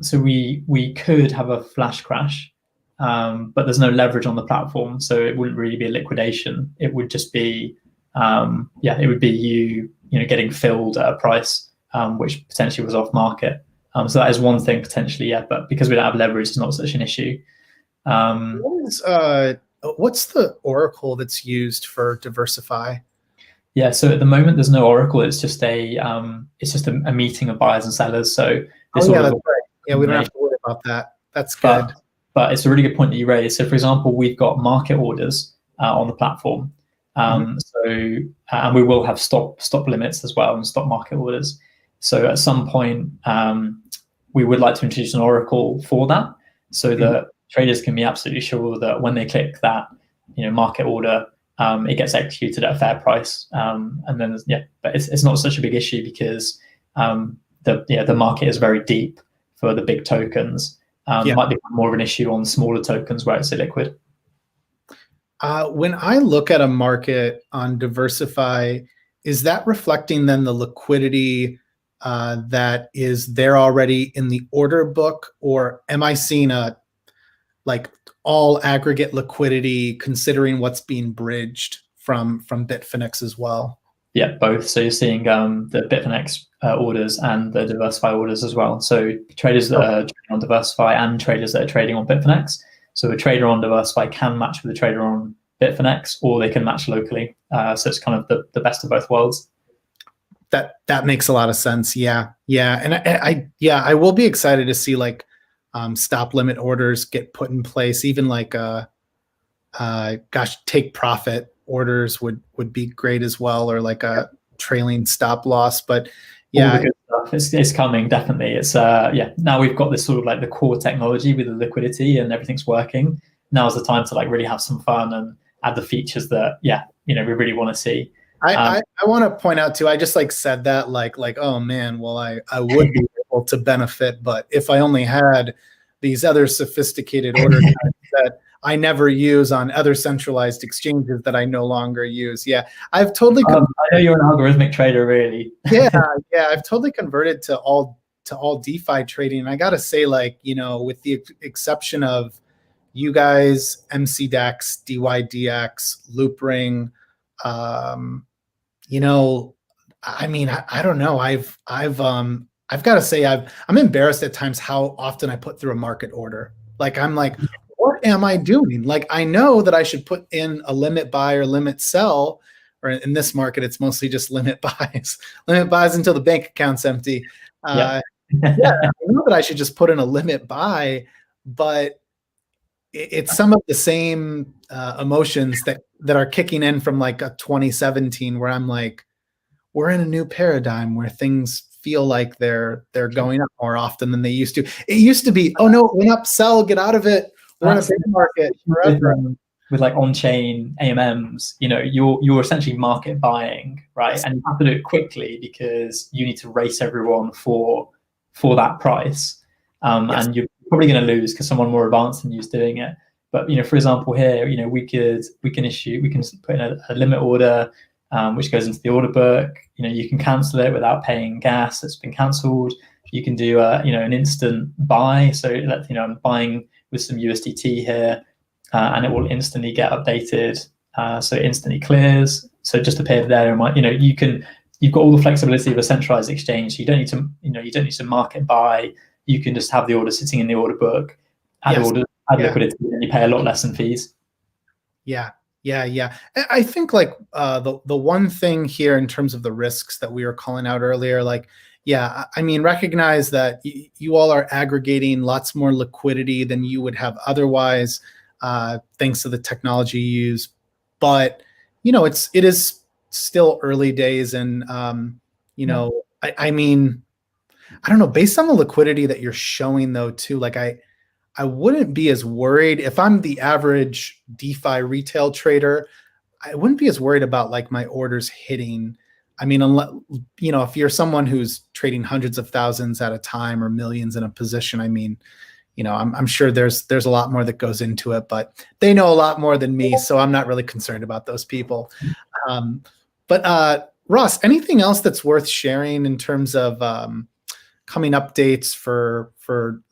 So we could have a flash crash. But there's no leverage on the platform, so it wouldn't really be a liquidation. It would just be, it would be you getting filled at a price which potentially was off market. So that is one thing potentially, yeah. But because we don't have leverage, it's not such an issue. What's the oracle that's used for DeversiFi? Yeah, so at the moment there's no oracle. It's just a meeting of buyers and sellers. So that's right. Yeah, we don't have to worry about that. That's good. But it's a really good point that you raised. So, for example, we've got market orders on the platform. And we will have stop limits as well and stop market orders. So at some point, we would like to introduce an oracle for that, so that traders can be absolutely sure that when they click that, market order, it gets executed at a fair price. And then, but it's not such a big issue because the market is very deep for the big tokens. Might be more of an issue on smaller tokens where it's illiquid. When I look at a market on DeversiFi, is that reflecting then the liquidity that is there already in the order book, or am I seeing all aggregate liquidity considering what's being bridged from Bitfinex as well? Yeah, both. So you're seeing the Bitfinex orders and the DeversiFi orders as well. So traders that are trading on DeversiFi and traders that are trading on Bitfinex. So a trader on DeversiFi can match with a trader on Bitfinex, or they can match locally. So it's kind of the best of both worlds. That makes a lot of sense. Yeah, and I will be excited to see stop limit orders get put in place. Even take profit orders would be great as well, or a trailing stop loss. But yeah, it's coming, definitely. It's now we've got this sort of the core technology with the liquidity and everything's working. Now is the time to really have some fun and add the features that we really want to see. I want to point out too, I just said that oh man, well I would be able to benefit, but if I only had these other sophisticated order types that I never use on other centralized exchanges that I no longer use. Yeah, I've totally. I know you're an algorithmic trader, really. yeah, I've totally converted to all DeFi trading. And I gotta say, with the exception of you guys, MCDEX, DYDX, Loopring, I don't know. I've got to say, I'm embarrassed at times how often I put through a market order. I'm what am I doing? I know that I should put in a limit buy or limit sell, or in this market, it's mostly just limit buys until the bank account's empty. I know that I should just put in a limit buy, but it's some of the same emotions that are kicking in from a 2017 where I'm we're in a new paradigm where things feel like they're going up more often than they used to. It used to be, oh no, it went up, sell, get out of it. We're in a bear market forever. With like on-chain AMMs, you're essentially market buying, right? Yes. And you have to do it quickly because you need to race everyone for that price. Yes. And you're probably going to lose because someone more advanced than you is doing it. But for example, here, we can put in a limit order, which goes into the order book. You can cancel it without paying gas. It's been cancelled. You can do an instant buy. So I'm buying with some USDT here, and it will instantly get updated. So it instantly clears. So just appear there, and you've got all the flexibility of a centralized exchange. So you don't need to market buy. You can just have the order sitting in the order book, add liquidity, and you pay a lot less in fees. Yeah. I think like the one thing here in terms of the risks that we were calling out earlier, recognize that you all are aggregating lots more liquidity than you would have otherwise, thanks to the technology you use. But it is still early days, and I don't know. Based on the liquidity that you're showing, though, too, like I wouldn't be as worried if I'm the average DeFi retail trader. I wouldn't be as worried about like my orders hitting. Unless, if you're someone who's trading hundreds of thousands at a time or millions in a position, I'm sure there's a lot more that goes into it, but they know a lot more than me, so I'm not really concerned about those people. But Ross, anything else that's worth sharing in terms of coming updates for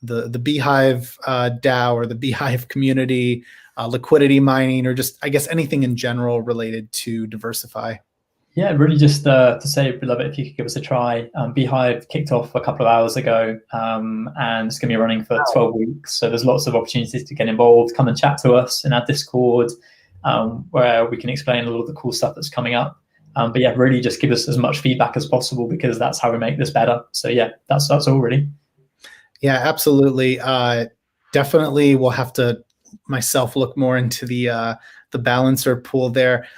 the Beehive DAO or the Beehive community, liquidity mining, or just, I guess, anything in general related to DeversiFi? Yeah, really just to say we'd love it if you could give us a try. Beehive kicked off a couple of hours ago, and it's going to be running for 12 weeks. So there's lots of opportunities to get involved. Come and chat to us in our Discord, where we can explain a lot of the cool stuff that's coming up. But yeah, really just give us as much feedback as possible, because that's how we make this better. So yeah, that's all really. Yeah, absolutely. Definitely we'll have to myself look more into the balancer pool there.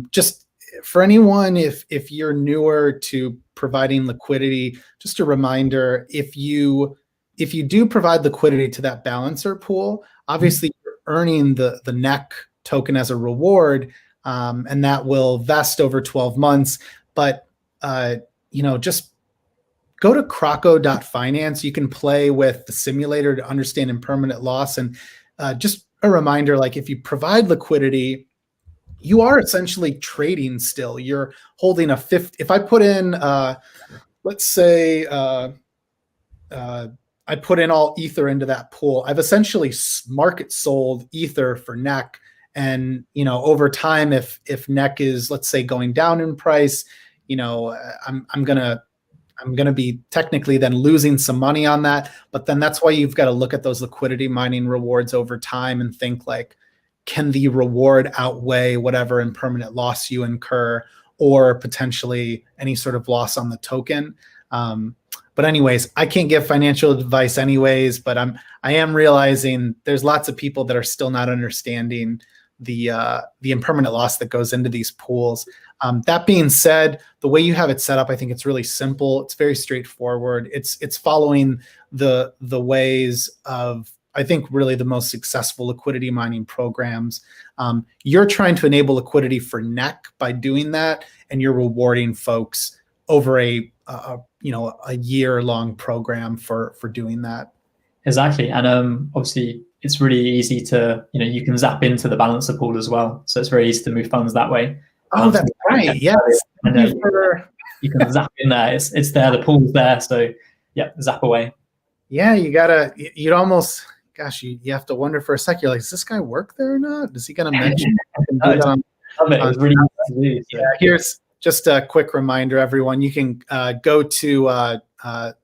Just for anyone, if you're newer to providing liquidity, just a reminder, if you do provide liquidity to that balancer pool, obviously you're earning the NEC token as a reward, and that will vest over 12 months. But just go to croco.finance. You can play with the simulator to understand impermanent loss. And just a reminder, like if you provide liquidity, you are essentially trading still. You're holding a 50. If I put in, let's say, I put in all Ether into that pool, I've essentially market sold Ether for NEC. And, over time, if NEC is, let's say, going down in price, I'm gonna be technically then losing some money on that. But then that's why you've got to look at those liquidity mining rewards over time and think like, can the reward outweigh whatever impermanent loss you incur, or potentially any sort of loss on the token? But anyways, I can't give financial advice anyways, but I am realizing there's lots of people that are still not understanding the impermanent loss that goes into these pools. That being said, the way you have it set up, I think it's really simple. It's very straightforward. It's following the ways of, I think, really the most successful liquidity mining programs. You're trying to enable liquidity for NEC by doing that, and you're rewarding folks over a year-long program for doing that. Exactly, and obviously it's really easy to you can zap into the balancer pool as well, so it's very easy to move funds that way. Oh, that's right. Yes, you can zap in there. It's there. The pool's there, so yeah, zap away. Yeah, you'd almost. Gosh, you have to wonder for a sec. You're like, does this guy work there or not? Is he going to mention? It was really easy to do, so. Yeah, here's just a quick reminder, everyone. You can go to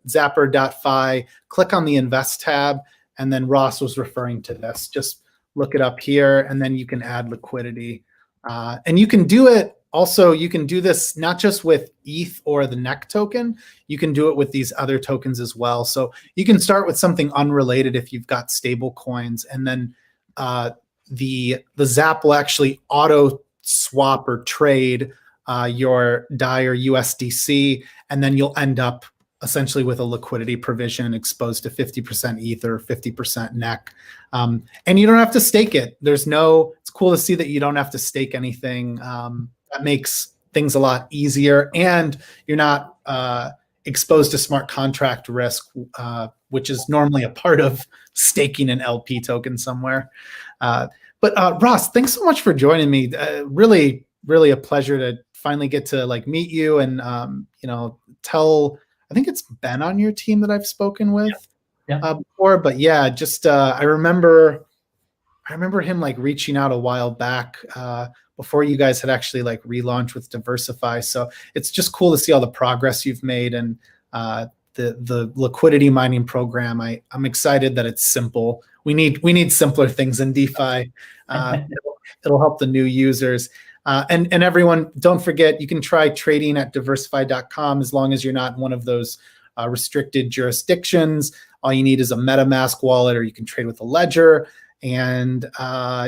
Zapper.fi, click on the Invest tab, and then Ross was referring to this. Just look it up here, and then you can add liquidity. And you can do it. Also, you can do this not just with ETH or the NEC token. You can do it with these other tokens as well. So you can start with something unrelated if you've got stable coins, and then the Zap will actually auto swap or trade your DAI or USDC, and then you'll end up essentially with a liquidity provision exposed to 50% Ether, 50% NEC. And you don't have to stake it. It's cool to see that you don't have to stake anything. That makes things a lot easier, and you're not exposed to smart contract risk, which is normally a part of staking an LP token somewhere. But Ross, thanks so much for joining me. Really, really a pleasure to finally get to like meet you and I think it's Ben on your team that I've spoken with before. But yeah, just I remember him like reaching out a while back before you guys had actually like relaunched with DeversiFi. So it's just cool to see all the progress you've made, and the liquidity mining program. I'm excited that it's simple. We need simpler things in DeFi. It'll help the new users. And everyone, don't forget, you can try trading at DeversiFi.com as long as you're not in one of those restricted jurisdictions. All you need is a MetaMask wallet, or you can trade with a Ledger. And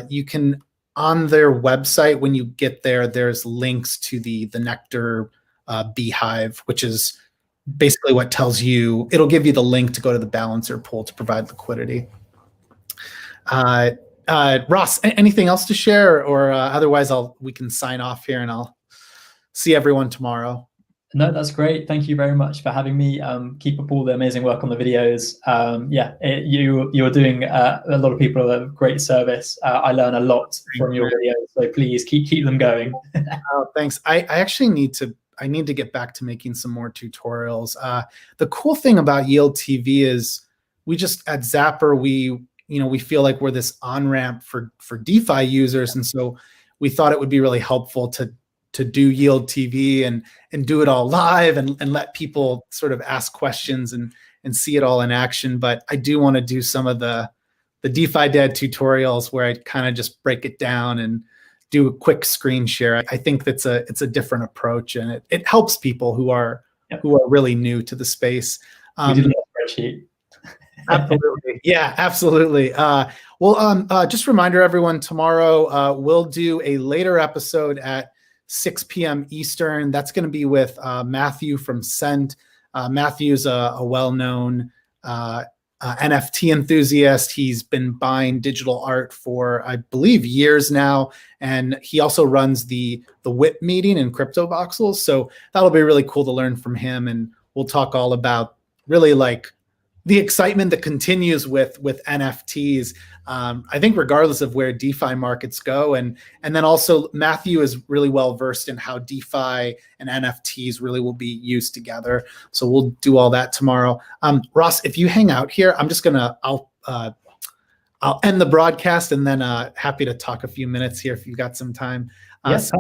you can, on their website, when you get there, there's links to the Nectar beehive, which is basically what tells you, it'll give you the link to go to the balancer pool to provide liquidity. Ross, anything else to share, or otherwise we can sign off here and I'll see everyone tomorrow. No, that's great. Thank you very much for having me. Keep up all the amazing work on the videos. You're doing a lot of people a great service. I learn a lot from your videos, so please keep them going. Oh, thanks. I actually need to get back to making some more tutorials. The cool thing about Yield TV is we just at Zapper, we feel like we're this on-ramp for DeFi users. And so we thought it would be really helpful to do Yield TV and do it all live and let people sort of ask questions and see it all in action. But I do want to do some of the DeFi Dad tutorials where I kind of just break it down and do a quick screen share. I think it's a different approach, and it helps people who are really new to the space. We did a spreadsheet. Absolutely. Yeah, absolutely. Just a reminder, everyone, tomorrow we'll do a later episode at 6 p.m. Eastern. That's going to be with Matthew from Cent. Matthew's a well-known NFT enthusiast. He's been buying digital art for, I believe, years now. And he also runs the WIP meeting in Crypto Voxels. So that'll be really cool to learn from him. And we'll talk all about really like the excitement that continues with NFTs. I think regardless of where DeFi markets go, and then also Matthew is really well versed in how DeFi and NFTs really will be used together. So we'll do all that tomorrow. Ross, if you hang out here, I'll end the broadcast, and then happy to talk a few minutes here if you've got some time. Yes.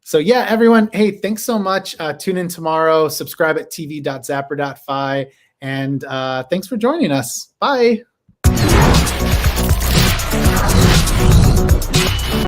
So yeah, everyone, hey, thanks so much. Tune in tomorrow. Subscribe at tv.zapper.fi. And thanks for joining us. Bye.